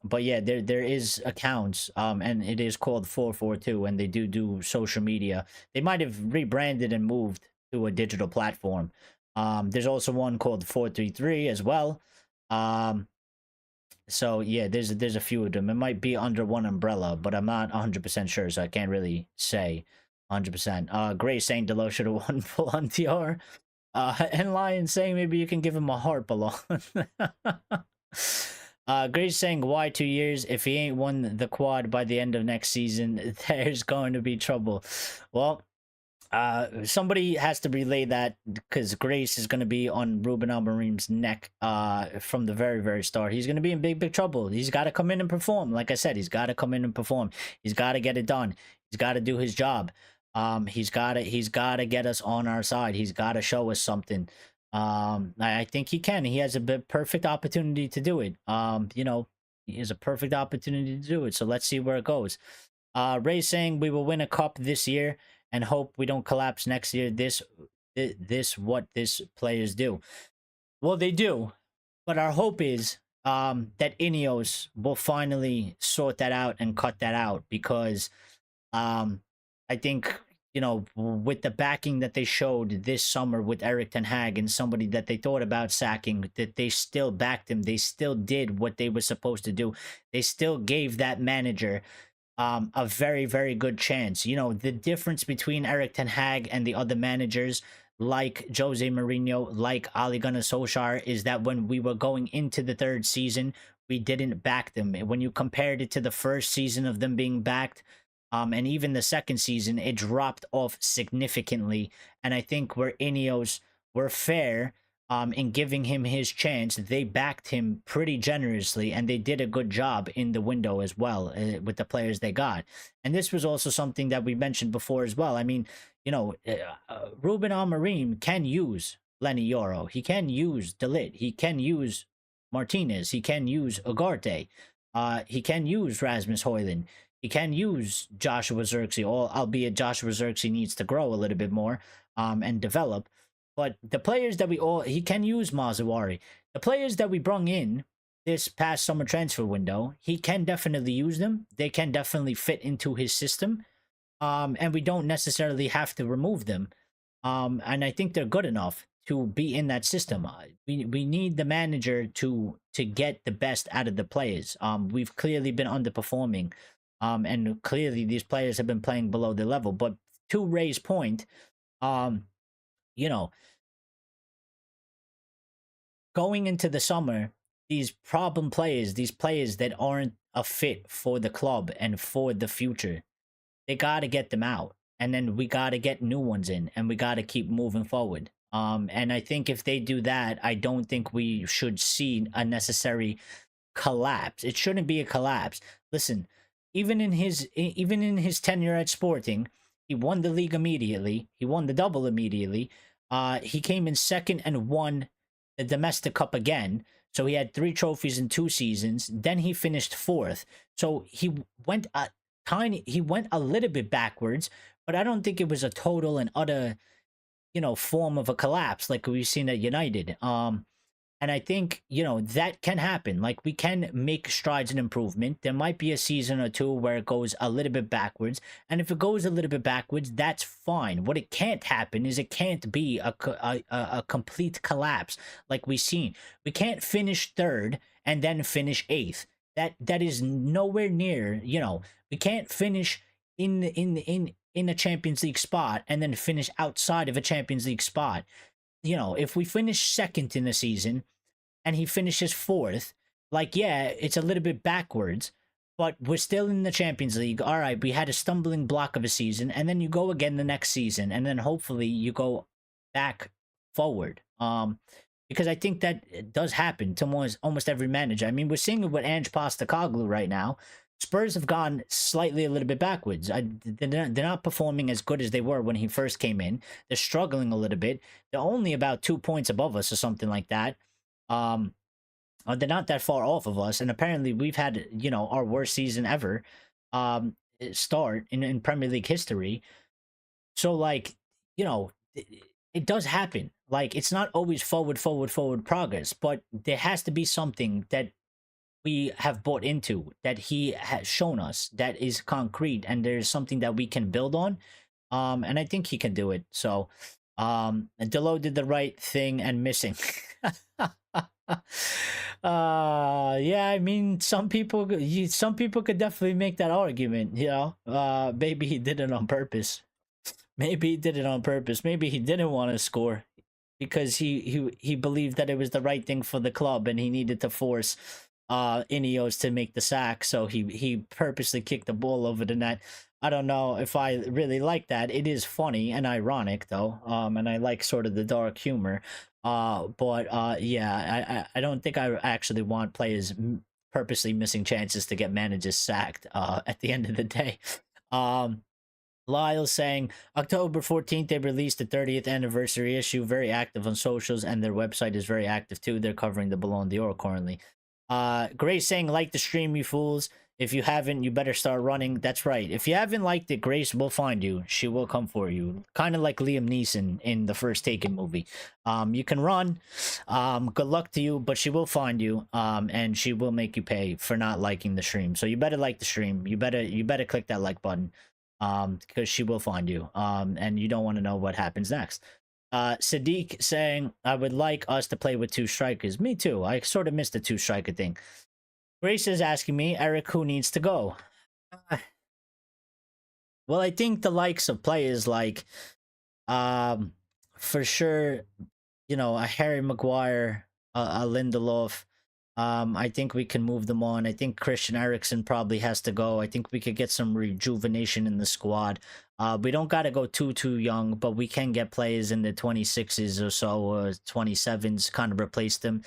[SPEAKER 1] But yeah, there is accounts, and it is called 442, and they do social media. They might have rebranded and moved to a digital platform. There's also one called 433 as well. So yeah, there's a few of them. It might be under one umbrella, but I'm not 100% sure, so I can't really say 100%. Gray saying Delo should have won full on TR. And Lion saying maybe you can give him a heart balloon. Grace saying, why 2 years? If he ain't won the quad by the end of next season, there's going to be trouble. Well, somebody has to relay that because Grace is going to be on Ruben Amorim's neck from the very, very start. He's going to be in big, big trouble. He's got to come in and perform. Like I said, he's got to come in and perform. He's got to get it done. He's got to do his job. He's got to get us on our side. He's got to show us something. I think he can. He has a perfect opportunity to do it. He has a perfect opportunity to do it. So let's see where it goes. Ray saying we will win a cup this year and hope we don't collapse next year. This what this players do. Well, they do, but our hope is that Ineos will finally sort that out and cut that out because I think with the backing that they showed this summer with Erik ten Hag and somebody that they thought about sacking, that they still backed him. They still did what they were supposed to do. They still gave that manager a very, very good chance. The difference between Erik ten Hag and the other managers like Jose Mourinho, like Ole Gunnar Solskjaer, is that when we were going into the third season, we didn't back them. When you compared it to the first season of them being backed, and even the second season, it dropped off significantly. And I think where Ineos were fair in giving him his chance, they backed him pretty generously, and they did a good job in the window as well with the players they got. And this was also something that we mentioned before as well. I mean, Ruben Amorim can use Lenny Yoro. He can use De Ligt. He can use Martinez. He can use Ugarte. He can use Rasmus Højlund. He can use Joshua Zirkzee, albeit Joshua Zirkzee needs to grow a little bit more and develop. But the players that he can use Mazawari. The players that we brung in this past summer transfer window, he can definitely use them. They can definitely fit into his system. And we don't necessarily have to remove them. And I think they're good enough to be in that system. We need the manager to get the best out of the players. We've clearly been underperforming. And clearly these players have been playing below their level. But to Ray's point, going into the summer, these problem players, these players that aren't a fit for the club and for the future, they got to get them out. And then we got to get new ones in, and we got to keep moving forward. And I think if they do that, I don't think we should see a necessary collapse. It shouldn't be a collapse. Listen, even in his tenure at Sporting, he won the league immediately. He won the double immediately. He came in second and won the domestic cup again. So he had 3 trophies in 2 seasons. Then he finished 4th. So he went a little bit backwards, but I don't think it was a total and utter, form of a collapse like we've seen at United. And I think, that can happen. Like, we can make strides in improvement. There might be a season or two where it goes a little bit backwards. And if it goes a little bit backwards, that's fine. What it can't happen is it can't be a complete collapse like we've seen. We can't finish 3rd and then finish 8th. That is nowhere near, we can't finish in a Champions League spot and then finish outside of a Champions League spot. If we finish 2nd in the season and he finishes 4th, it's a little bit backwards, but we're still in the Champions League. All right, we had a stumbling block of a season, and then you go again the next season, and then hopefully you go back forward. Because I think that it does happen to almost every manager. I mean, we're seeing it with Ange Postecoglou right now. Spurs have gone slightly a little bit backwards. They're not performing as good as they were when he first came in. They're struggling a little bit. They're only about 2 points above us or something like that. They're not that far off of us. And apparently we've had, our worst season ever start in Premier League history. So, it does happen. It's not always forward progress, but there has to be something that we have bought into, that he has shown us, that is concrete, and there's something that we can build on. And I think he can do it. So, Delo did the right thing and missing. Yeah, I mean, some people could definitely make that argument, maybe he did it on purpose. Maybe he did it on purpose. Maybe he didn't want to score because he believed that it was the right thing for the club and he needed to force Ineos to make the sack, so he purposely kicked the ball over the net. I don't know if I really like that. It is funny and ironic though, and I like sort of the dark humor. But yeah, I don't think I actually want players purposely missing chances to get managers sacked. At the end of the day, um, Lyle saying October 14th they released the 30th anniversary issue, very active on socials, and their website is very active too. They're covering the Ballon d'Or currently. Grace saying like the stream, you fools. If you haven't, you better start running. That's right. If you haven't liked it, Grace will find you. She will come for you. Kind of like Liam Neeson in the first Taken movie. You can run. Good luck to you, but she will find you. And she will make you pay for not liking the stream. So you better like the stream. You better click that like button. Because she will find you. And you don't want to know what happens next. Sadiq saying, I would like us to play with two strikers. Me too. I sort of missed the two striker thing. Grace is asking me, Eric, who needs to go? Well, I think the likes of players like, for sure, you know, a Harry Maguire, a Lindelof. I think we can move them on. I think Christian Eriksen probably has to go. I think we could get some rejuvenation in the squad. We don't got to go too young, but we can get players in the 26s or so, or 27s, kind of replace them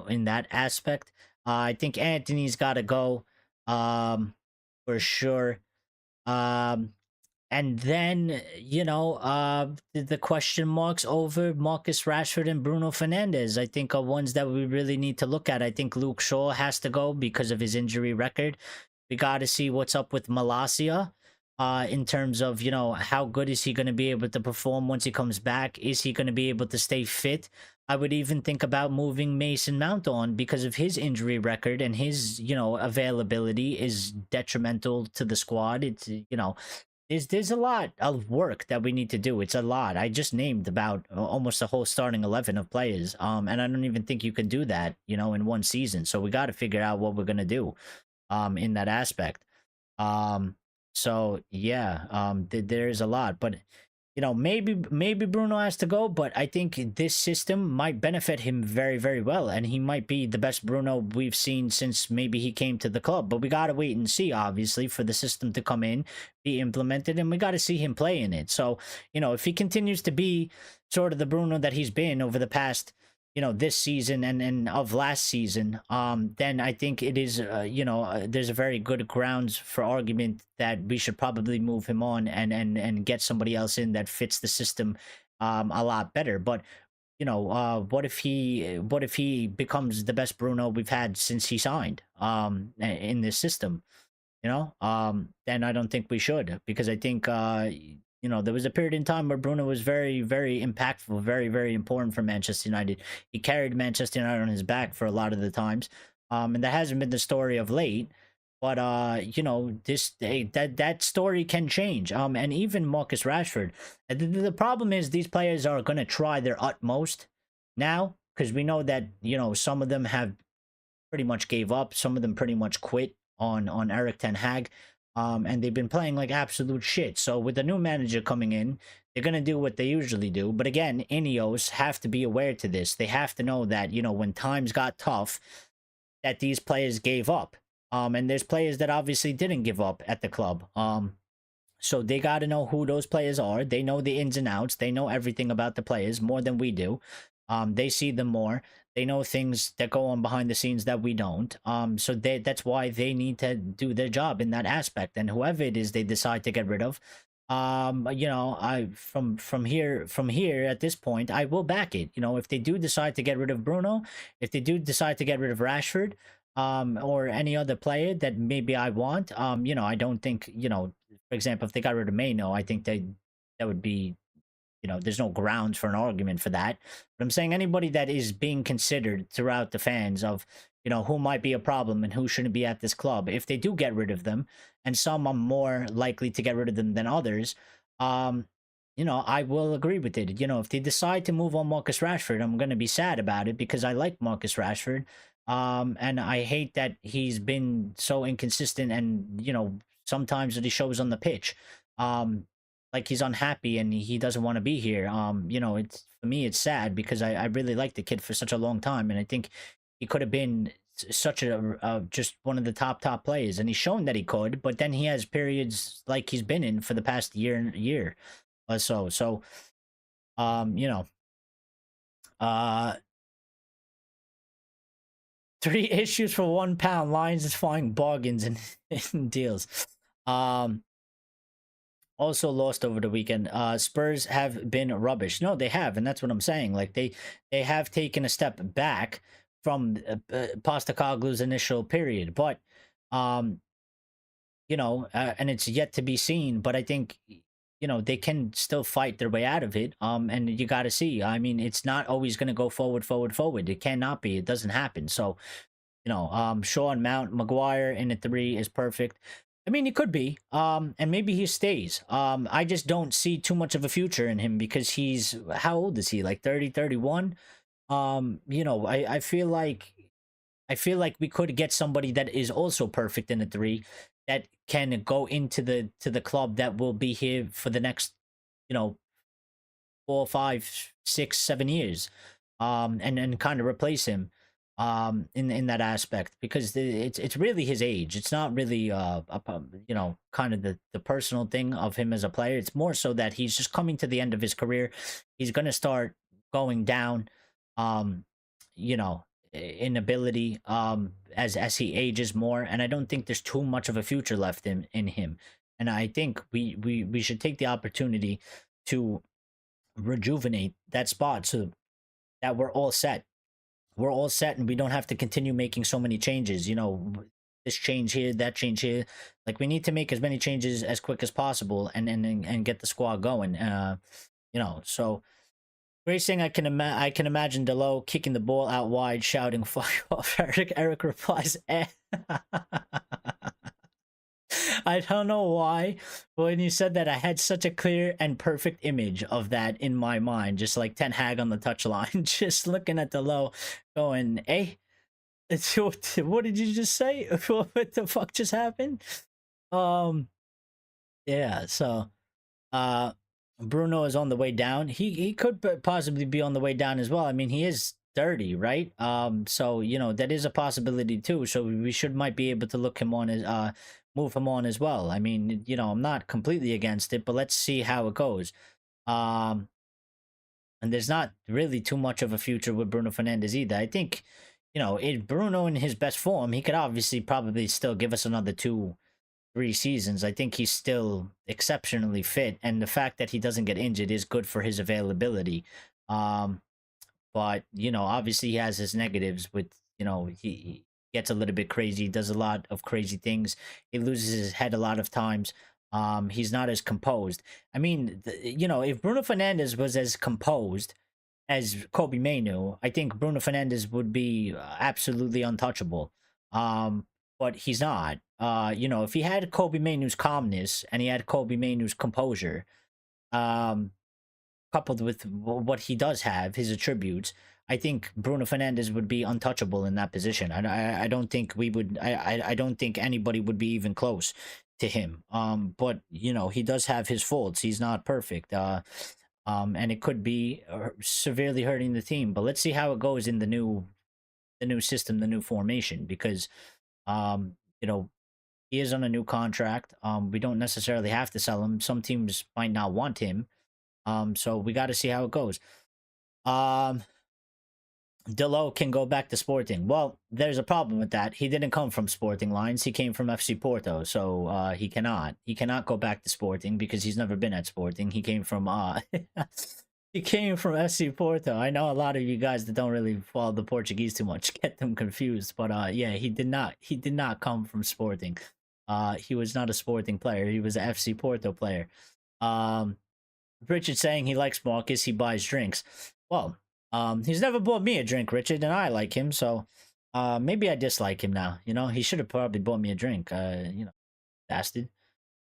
[SPEAKER 1] in that aspect. I think Anthony's got to go for sure. And then, you know, the question marks over Marcus Rashford and Bruno Fernandes, I think, are ones that we really need to look at. I think Luke Shaw has to go because of his injury record. We got to see what's up with Malacia in terms of, you know, how good is he going to be able to perform once he comes back? Is he going to be able to stay fit? I would even think about moving Mason Mount on because of his injury record, and his, you know, availability is detrimental to the squad. It's, you know, there's a lot of work that we need to do. It's a lot. I just named about almost the whole starting 11 of players. And I don't even think you can do that, you know, in one season. So we got to figure out what we're going to do in that aspect. So yeah, there's a lot, but you know, maybe Bruno has to go, but I think this system might benefit him very well, and he might be the best Bruno we've seen since maybe he came to the club. But we gotta wait and see, obviously, for the system to come in, be implemented, and we gotta see him play in it. So, you know, if he continues to be sort of the Bruno that he's been over the past, you know, this season and of last season, then I think it is, you know, there's a very good grounds for argument that we should probably move him on and get somebody else in that fits the system a lot better. But you know, what if he becomes the best Bruno we've had since he signed in this system? You know, then I don't think we should, because I think you know, there was a period in time where Bruno was very impactful, very important for Manchester United. He carried Manchester United on his back for a lot of the times, and that hasn't been the story of late. But you know, that story can change. And even Marcus Rashford. The problem is these players are going to try their utmost now, because we know that, you know, some of them have pretty much gave up. Some of them pretty much quit on Eric Ten Hag. And they've been playing like absolute shit. So with the new manager coming in, they're going to do what they usually do. But again, Ineos have to be aware to this. They have to know that, you know, when times got tough, that these players gave up. And there's players that obviously didn't give up at the club. So they got to know who those players are. They know the ins and outs. They know everything about the players more than we do. They see them more. They know things that go on behind the scenes that we don't. So that's why they need to do their job in that aspect. And whoever it is they decide to get rid of, you know, from here at this point, I will back it. You know, if they do decide to get rid of Bruno, if they do decide to get rid of Rashford, or any other player that maybe I want, you know, I don't think, you know, for example, if they got rid of Maino, I think that would be, you know, there's no grounds for an argument for that. But I'm saying anybody that is being considered throughout the fans of, you know, who might be a problem and who shouldn't be at this club, if they do get rid of them, and some are more likely to get rid of them than others, you know, I will agree with it. You know, if they decide to move on Marcus Rashford, I'm going to be sad about it, because I like Marcus Rashford. And I hate that he's been so inconsistent, and, you know, sometimes that he shows on the pitch. Like he's unhappy and he doesn't want to be here. You know, it's, for me, it's sad, because I really liked the kid for such a long time, and I think he could have been such a just one of the top players, and he's shown that he could. But then he has periods like he's been in for the past year or so. So, you know, uh, 3 issues for £1. Lions is finding bargains in deals. Also lost over the weekend. Spurs have been rubbish. No, they have, and that's what I'm saying. Like they have taken a step back from Postecoglou's initial period, but and it's yet to be seen. But I think they can still fight their way out of it. And you got to see. I mean, it's not always going to go forward. It cannot be. It doesn't happen. So Sean Mount, Maguire in a 3 is perfect. I mean, he could be, and maybe he stays. I just don't see too much of a future in him because how old is he? Like 30, 31? I feel like we could get somebody that is also perfect in a 3 that can go into the club that will be here for the next, 4, 5, 6, 7 years, and kind of replace him in that aspect, because it's really his age. It's not really kind of the personal thing of him as a player. It's more so that he's just coming to the end of his career. He's going to start going down in ability as he ages more, and I don't think there's too much of a future left in him. And I think we should take the opportunity to rejuvenate that spot so that we're all set, and we don't have to continue making so many changes. This change here, that change here. Like, we need to make as many changes as quick as possible and get the squad going. So racing, I can imagine Delo kicking the ball out wide, shouting "fuck off." Eric replies, eh. I don't know why, but when you said that, I had such a clear and perfect image of that in my mind, just like Ten Hag on the touchline, just looking at the low, going, "Eh, what did you just say? What the fuck just happened?" Yeah. So, Bruno is on the way down. He could possibly be on the way down as well. I mean, he is 30, right? So that is a possibility too. So we might be able to look him on as move him on as well. I mean, I'm not completely against it, but let's see how it goes. And there's not really too much of a future with Bruno Fernandes either. I think, Bruno in his best form, he could obviously probably still give us another 2-3 seasons. I think he's still exceptionally fit, and the fact that he doesn't get injured is good for his availability. But obviously he has his negatives with, he gets a little bit crazy, does a lot of crazy things. He loses his head a lot of times. He's not as composed. I mean, if Bruno Fernandes was as composed as Kobe Mainoo, I think Bruno Fernandes would be absolutely untouchable. But he's not. If he had Kobe Mainoo's calmness and he had Kobe Mainoo's composure, coupled with what he does have, his attributes, I think Bruno Fernandes would be untouchable in that position. I don't think we would. I don't think anybody would be even close to him. But he does have his faults. He's not perfect. And it could be severely hurting the team. But let's see how it goes in the new system, the new formation, because he is on a new contract. We don't necessarily have to sell him. Some teams might not want him. So we got to see how it goes. Delo can go back to Sporting. Well, there's a problem with that. He didn't come from Sporting lines. He came from FC Porto. So he cannot go back to Sporting because he's never been at Sporting. He came from he came from FC Porto. I know a lot of you guys that don't really follow the Portuguese too much get them confused, but yeah, he did not come from Sporting. He was not a Sporting player. He was an FC Porto player. Richard saying he likes Marcus, he buys drinks. Well, he's never bought me a drink, Richard, and I like him, so maybe I dislike him now. He should have probably bought me a drink. Bastard.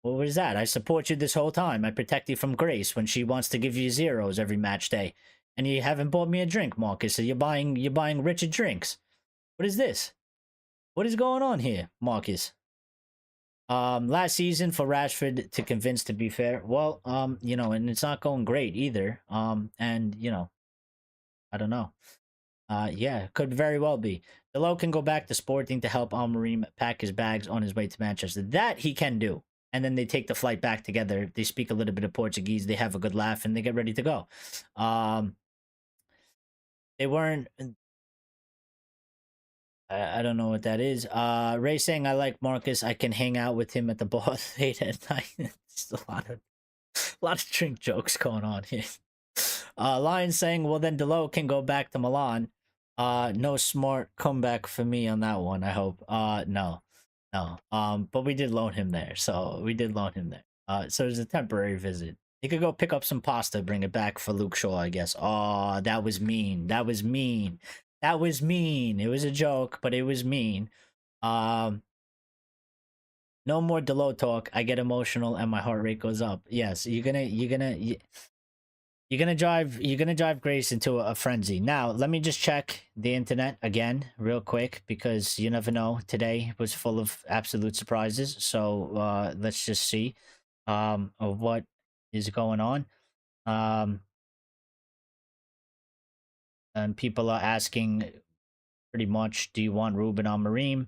[SPEAKER 1] What is that? I support you this whole time. I protect you from Grace when she wants to give you zeros every match day. And you haven't bought me a drink, Marcus, so you're buying Richard drinks. What is this? What is going on here, Marcus? Last season for Rashford to convince, to be fair. Well, and it's not going great either. And I don't know. Yeah, could very well be. Delo can go back to Sporting to help Amorim pack his bags on his way to Manchester. That he can do. And then they take the flight back together. They speak a little bit of Portuguese. They have a good laugh, and they get ready to go. They weren't. I don't know what that is. Ray saying I like Marcus. I can hang out with him at the bar late at night. Just a lot of drink jokes going on here. Lion saying, well then Delo can go back to Milan. No smart comeback for me on that one, I hope. No. No. But we did loan him there. So so it's a temporary visit. He could go pick up some pasta, bring it back for Luke Shaw, I guess. Oh, that was mean. That was mean. That was mean. It was a joke, but it was mean. No more Delo talk. I get emotional and my heart rate goes up. Yes, you're gonna drive Grace into a frenzy. Now, let me just check the internet again real quick because you never know. Today was full of absolute surprises. So let's just see of what is going on. And people are asking pretty much, do you want Ruben Amorim?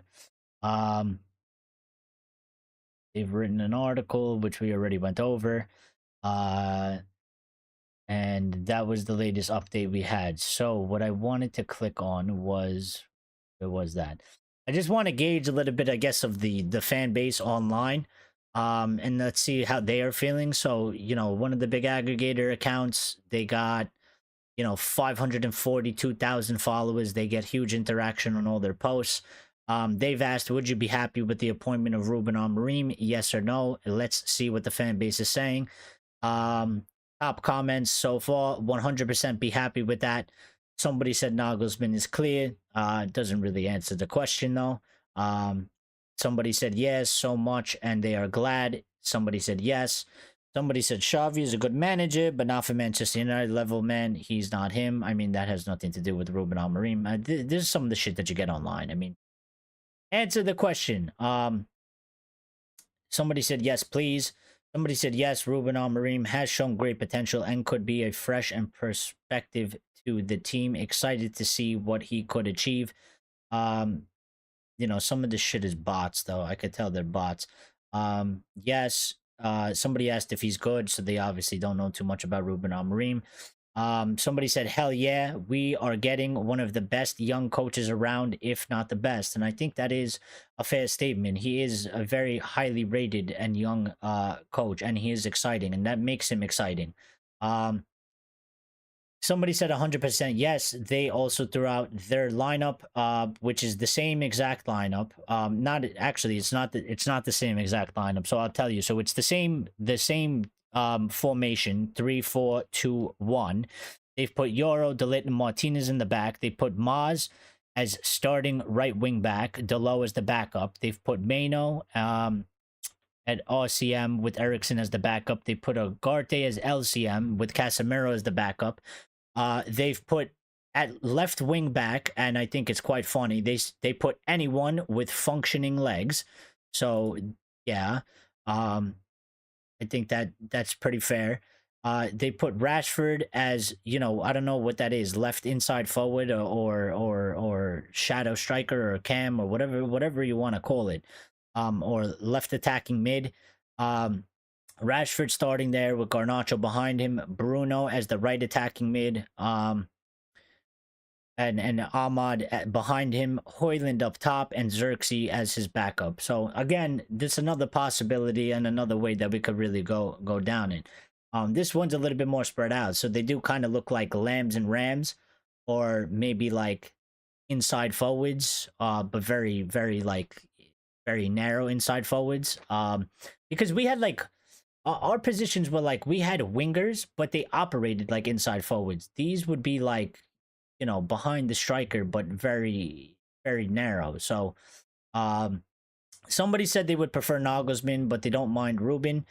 [SPEAKER 1] They've written an article which we already went over. And that was the latest update we had. So what I wanted to click on was, where was that? I just want to gauge a little bit, I guess, of the fan base online. And let's see how they are feeling. So, you know, one of the big aggregator accounts, they got, 542,000 followers. They get huge interaction on all their posts. They've asked, would you be happy with the appointment of Ruben Amorim? Yes or no? Let's see what the fan base is saying. Top comments so far, 100% be happy with that. Somebody said Nagelsmann is clear. Doesn't really answer the question though. Somebody said yes, so much, and they are glad. Somebody said yes. Somebody said Xavi is a good manager, but not for Manchester United level, man. He's not him. I mean, that has nothing to do with Ruben Amorim. This is some of the shit that you get online. I mean, answer the question. Somebody said yes, please. Somebody said yes, Ruben Amorim has shown great potential and could be a fresh and perspective to the team. Excited to see what he could achieve. Some of this shit is bots, though. I could tell they're bots. Yes. Somebody asked if he's good, so they obviously don't know too much about Ruben Amorim. Somebody said, hell yeah, we are getting one of the best young coaches around, if not the best. And I think that is a fair statement. He is a very highly rated and young coach, and he is exciting, and that makes him exciting. Somebody said 100% yes. They also threw out their lineup, which is the same exact lineup. Not actually, it's not the same exact lineup. So I'll tell you. So it's the same formation, 3-4-2-1. They've put Euro, De Ligt, and Martinez in the back. They put Maz as starting right wing back, Delo as the backup. They've put Mano at RCM with Ericsson as the backup. They put Ugarte as LCM with Casemiro as the backup. They've put at left wing back, and I think it's quite funny, they put anyone with functioning legs. So yeah, I think that's pretty fair. They put Rashford as, I don't know what that is, left inside forward or shadow striker or cam or whatever you want to call it, or left attacking mid. Rashford starting there with Garnacho behind him, Bruno as the right attacking mid, and Ahmad behind him, Højlund up top, and Xerxes as his backup. So again, this is another possibility and another way that we could really go down it. This one's a little bit more spread out, so they do kind of look like lambs and rams, or maybe like inside forwards, but very, very very narrow inside forwards. Because we had our positions were we had wingers, but they operated like inside forwards. These would be behind the striker, but very, very narrow. So, somebody said they would prefer Nagelsmann, but they don't mind Ruben.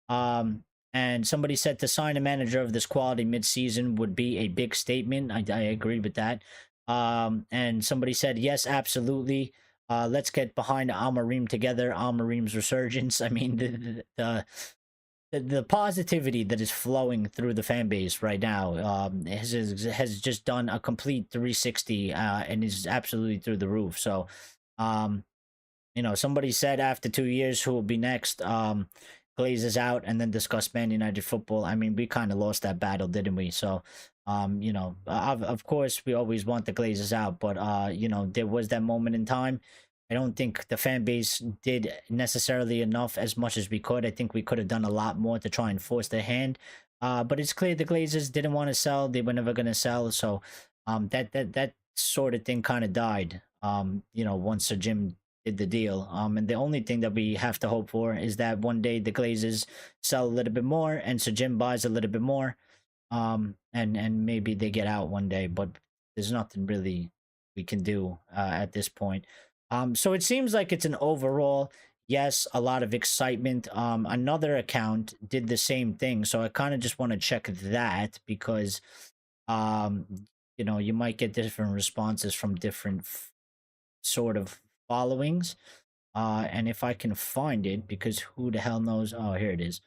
[SPEAKER 1] And somebody said to sign a manager of this quality mid-season would be a big statement. I agree with that. And somebody said, yes, absolutely. Let's get behind Amorim together. Amorim's resurgence. I mean, the positivity that is flowing through the fan base right now has just done a complete 360 and is absolutely through the roof. So um somebody said after 2 years who will be next. Glazers out and then discuss Man United football. I mean, we kind of lost that battle, didn't we? So of course we always want the Glazers out, but there was that moment in time. I don't think the fan base did necessarily enough as much as we could. I think we could have done a lot more to try and force their hand. But it's clear the Glazers didn't want to sell. They were never going to sell. So that sort of thing kind of died. Once Sir Jim did the deal. And the only thing that we have to hope for is that one day the Glazers sell a little bit more and Sir Jim buys a little bit more. And maybe they get out one day, but there's nothing really we can do at this point. So it seems like it's an overall, yes, a lot of excitement. Another account did the same thing, so I kind of just want to check that because, you might get different responses from different sort of followings. And if I can find it, because who the hell knows? Oh, here it is.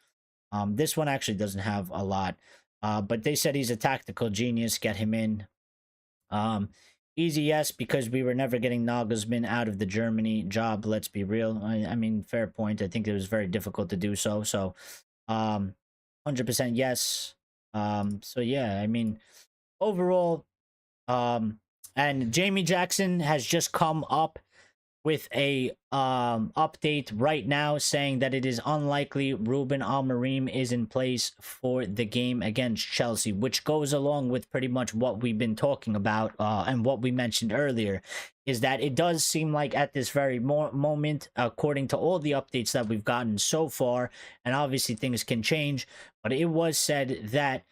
[SPEAKER 1] This one actually doesn't have a lot, but they said he's a tactical genius. Get him in. Easy yes, because we were never getting Nagelsmann out of the Germany job. Let's be real. I mean, fair point. I think it was very difficult to do so. So, 100% yes. So yeah, I mean, overall, and Jamie Jackson has just come up with a update right now saying that it is unlikely Ruben Amorim is in place for the game against Chelsea, which goes along with pretty much what we've been talking about and what we mentioned earlier, is that it does seem like at this very moment, according to all the updates that we've gotten so far, and obviously things can change, but it was said that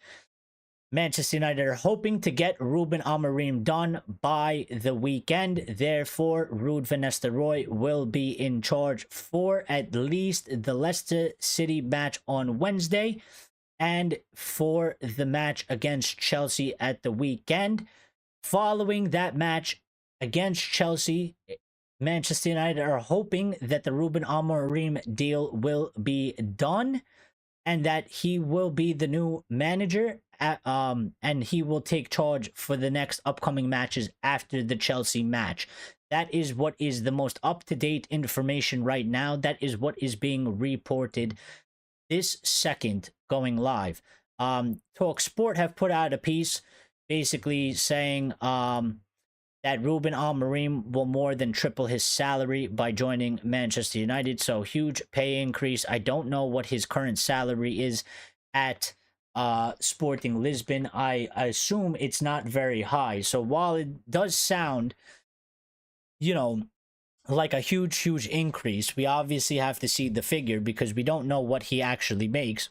[SPEAKER 1] Manchester United are hoping to get Ruben Amorim done by the weekend. Therefore, Ruud van Nistelrooy will be in charge for at least the Leicester City match on Wednesday and for the match against Chelsea at the weekend. Following that match against Chelsea, Manchester United are hoping that the Ruben Amorim deal will be done and that he will be the new manager, and he will take charge for the next upcoming matches after the Chelsea match. That is what is the most up-to-date information right now. That is what is being reported this second going live. Talk Sport have put out a piece basically saying that Ruben Amorim will more than triple his salary by joining Manchester United. So huge pay increase. I don't know what his current salary is at Sporting Lisbon. I assume it's not very high. So while it does sound, like a huge increase, we obviously have to see the figure because we don't know what he actually makes.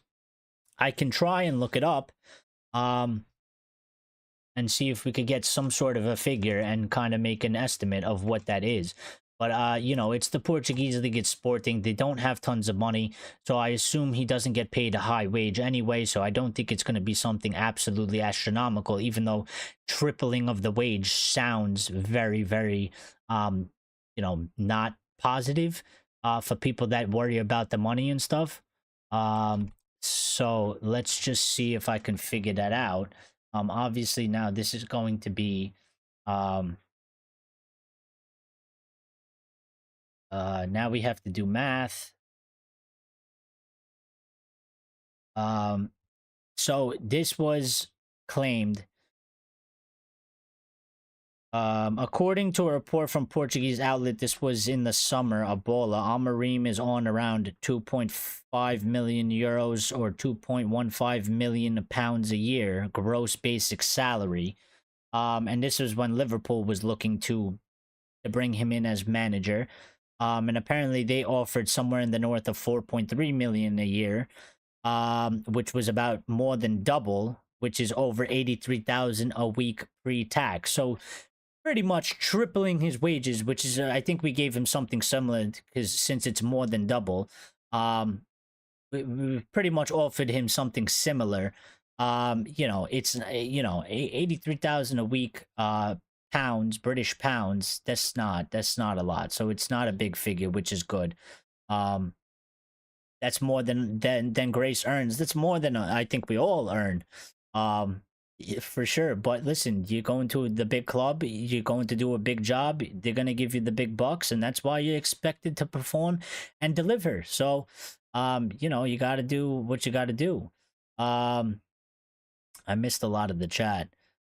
[SPEAKER 1] I can try and look it up. And see if we could get some sort of a figure and kind of make an estimate of what that is. But, it's the Portuguese League, it's Sporting. They don't have tons of money, so I assume he doesn't get paid a high wage anyway, so I don't think it's going to be something absolutely astronomical, even though tripling of the wage sounds very, very, not positive for people that worry about the money and stuff. So let's just see if I can figure that out. Obviously now this is going to be now we have to do math. So this was claimed according to a report from Portuguese outlet, this was in the summer of Bola. Amorim is on around 2.5 million euros or 2.15 million pounds a year gross basic salary. And this was when Liverpool was looking to bring him in as manager. And apparently they offered somewhere in the north of 4.3 million a year, which was about more than double, which is over 83,000 a week pre-tax. So pretty much tripling his wages, which is I think we gave him something similar because since it's more than double, we pretty much offered him something similar. It's 83,000 a week pounds, British pounds. That's not a lot, so it's not a big figure, which is good. That's more than Grace earns. That's more than I think we all earn. For sure. But listen, you're going to the big club, you're going to do a big job, they're going to give you the big bucks, and that's why you're expected to perform and deliver. So you know, you got to do what you got to do. um I missed a lot of the chat.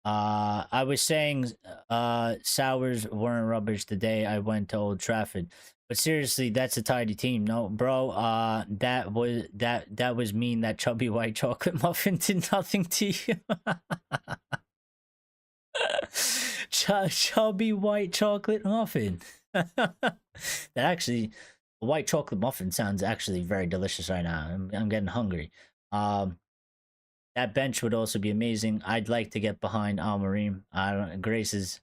[SPEAKER 1] I was saying Sours weren't rubbish the day I went to Old Trafford. But seriously, that's a tidy team. No, bro, that was mean. That chubby white chocolate muffin did nothing to you. Chubby white chocolate muffin. That actually, a white chocolate muffin sounds actually very delicious right now. I'm getting hungry. That bench would also be amazing. I'd like to get behind Amorim. I don't. Grace is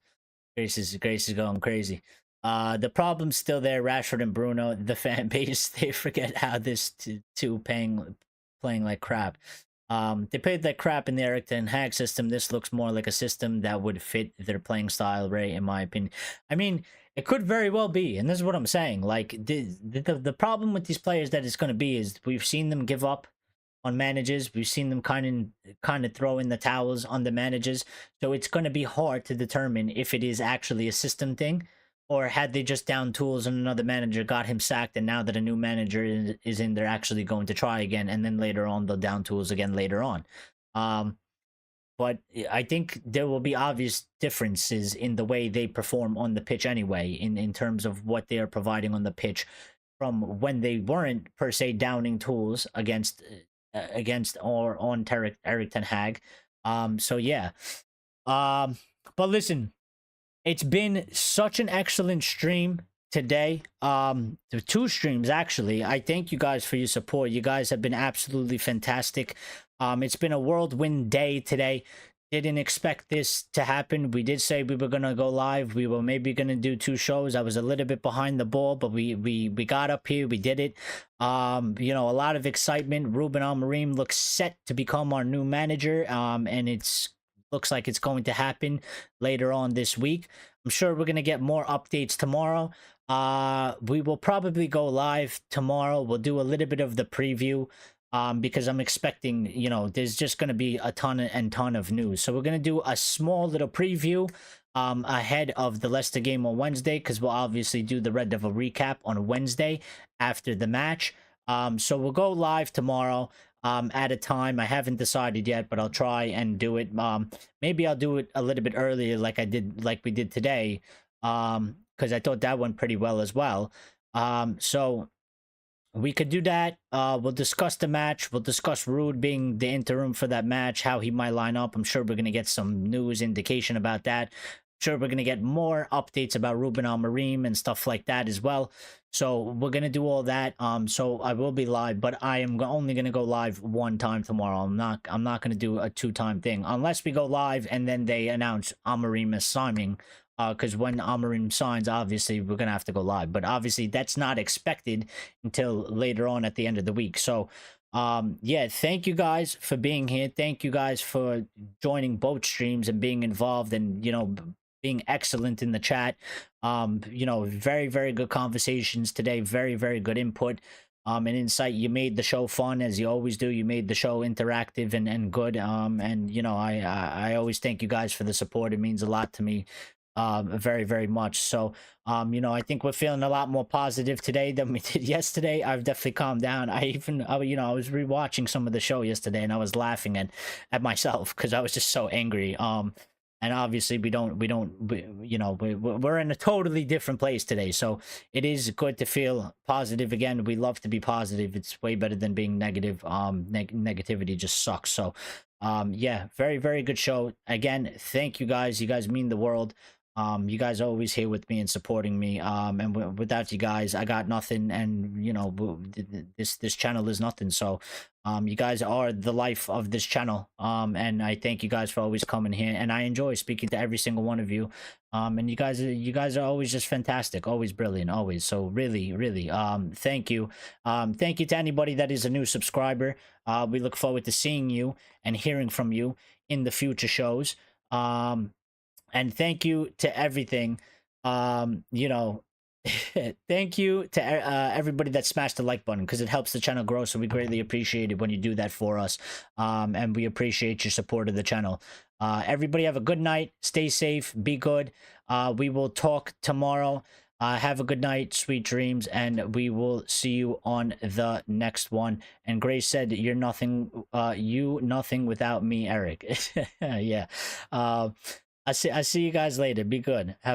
[SPEAKER 1] going crazy. The problem's still there. Rashford and Bruno, the fan base, they forget how this two playing like crap. They played like crap in the Eric Ten Hag system. This looks more like a system that would fit their playing style, Ray, in my opinion. I mean, it could very well be, and this is what I'm saying. Like the problem with these players that it's going to be is we've seen them give up on managers. We've seen them kind of throw in the towels on the managers. So it's going to be hard to determine if it is actually a system thing, or had they just down tools and another manager got him sacked, and now that a new manager is in, they're actually going to try again, and then later on they'll down tools again later on. But I think there will be obvious differences in the way they perform on the pitch anyway, in terms of what they are providing on the pitch from when they weren't per se downing tools against or on Eric Ten Hag. So yeah. But listen, it's been such an excellent stream today. The two streams actually. I thank you guys for your support. You guys have been absolutely fantastic. It's been a whirlwind day today. Didn't expect this to happen. We did say we were gonna go live. We were maybe gonna do 2 shows. I was a little bit behind the ball, but we got up here. We did it. You know, a lot of excitement. Ruben Amorim looks set to become our new manager. And it's looks like it's going to happen later on this week. I'm sure we're gonna get more updates tomorrow. We will probably go live tomorrow. We'll do a little bit of the preview. Because I'm expecting, you know, there's just going to be a ton of news. So we're going to do a small little preview ahead of the Leicester game on Wednesday, because we'll obviously do the Red Devil recap on Wednesday after the match. So we'll go live tomorrow at a time. I haven't decided yet, but I'll try and do it. Maybe I'll do it a little bit earlier like we did today, because I thought that went pretty well as well. So we could do that. We'll discuss the match. We'll discuss Rude being the interim for that match, how he might line up. I'm sure we're going to get some news indication about that. I'm sure we're going to get more updates about Ruben Amorim and stuff like that as well. So we're going to do all that. So I will be live, but I am only going to go live 1 time tomorrow. I'm not going to do a 2-time thing unless we go live and then they announce Amorim as signing. Because when Amorim signs, obviously we're gonna have to go live, but obviously that's not expected until later on at the end of the week. So yeah, thank you guys for being here. Thank you guys for joining both streams and being involved and, you know, being excellent in the chat. You know, very good conversations today, very good input and insight. You made the show fun, as you always do. You made the show interactive and good. And you know, I always thank you guys for the support. It means a lot to me. Very much. So you know, I think we're feeling a lot more positive today than we did yesterday. I've definitely calmed down. You know, I was rewatching some of the show yesterday and I was laughing at myself because I was just so angry. And obviously we you know, we're in a totally different place today, so it is good to feel positive again. We love to be positive. It's way better than being negative. Negativity just sucks. So yeah, very good show again. Thank you guys. You guys mean the world. You guys are always here with me and supporting me. And without you guys, I got nothing. And you know, this channel is nothing. So, you guys are the life of this channel. And I thank you guys for always coming here. And I enjoy speaking to every single one of you. And you guys are always just fantastic, always brilliant, always. So really, thank you. Thank you to anybody that is a new subscriber. We look forward to seeing you and hearing from you in the future shows. And thank you to everything, you know, Thank you to everybody that smashed the like button, because it helps the channel grow, so we greatly appreciate it when you do that for us. And we appreciate your support of the channel. Everybody have a good night, stay safe, be good. We will talk tomorrow. Have a good night, sweet dreams, and we will see you on the next one. And Grace said, you're nothing, you nothing without me, Eric. Yeah. I see you guys later. Be good. Have a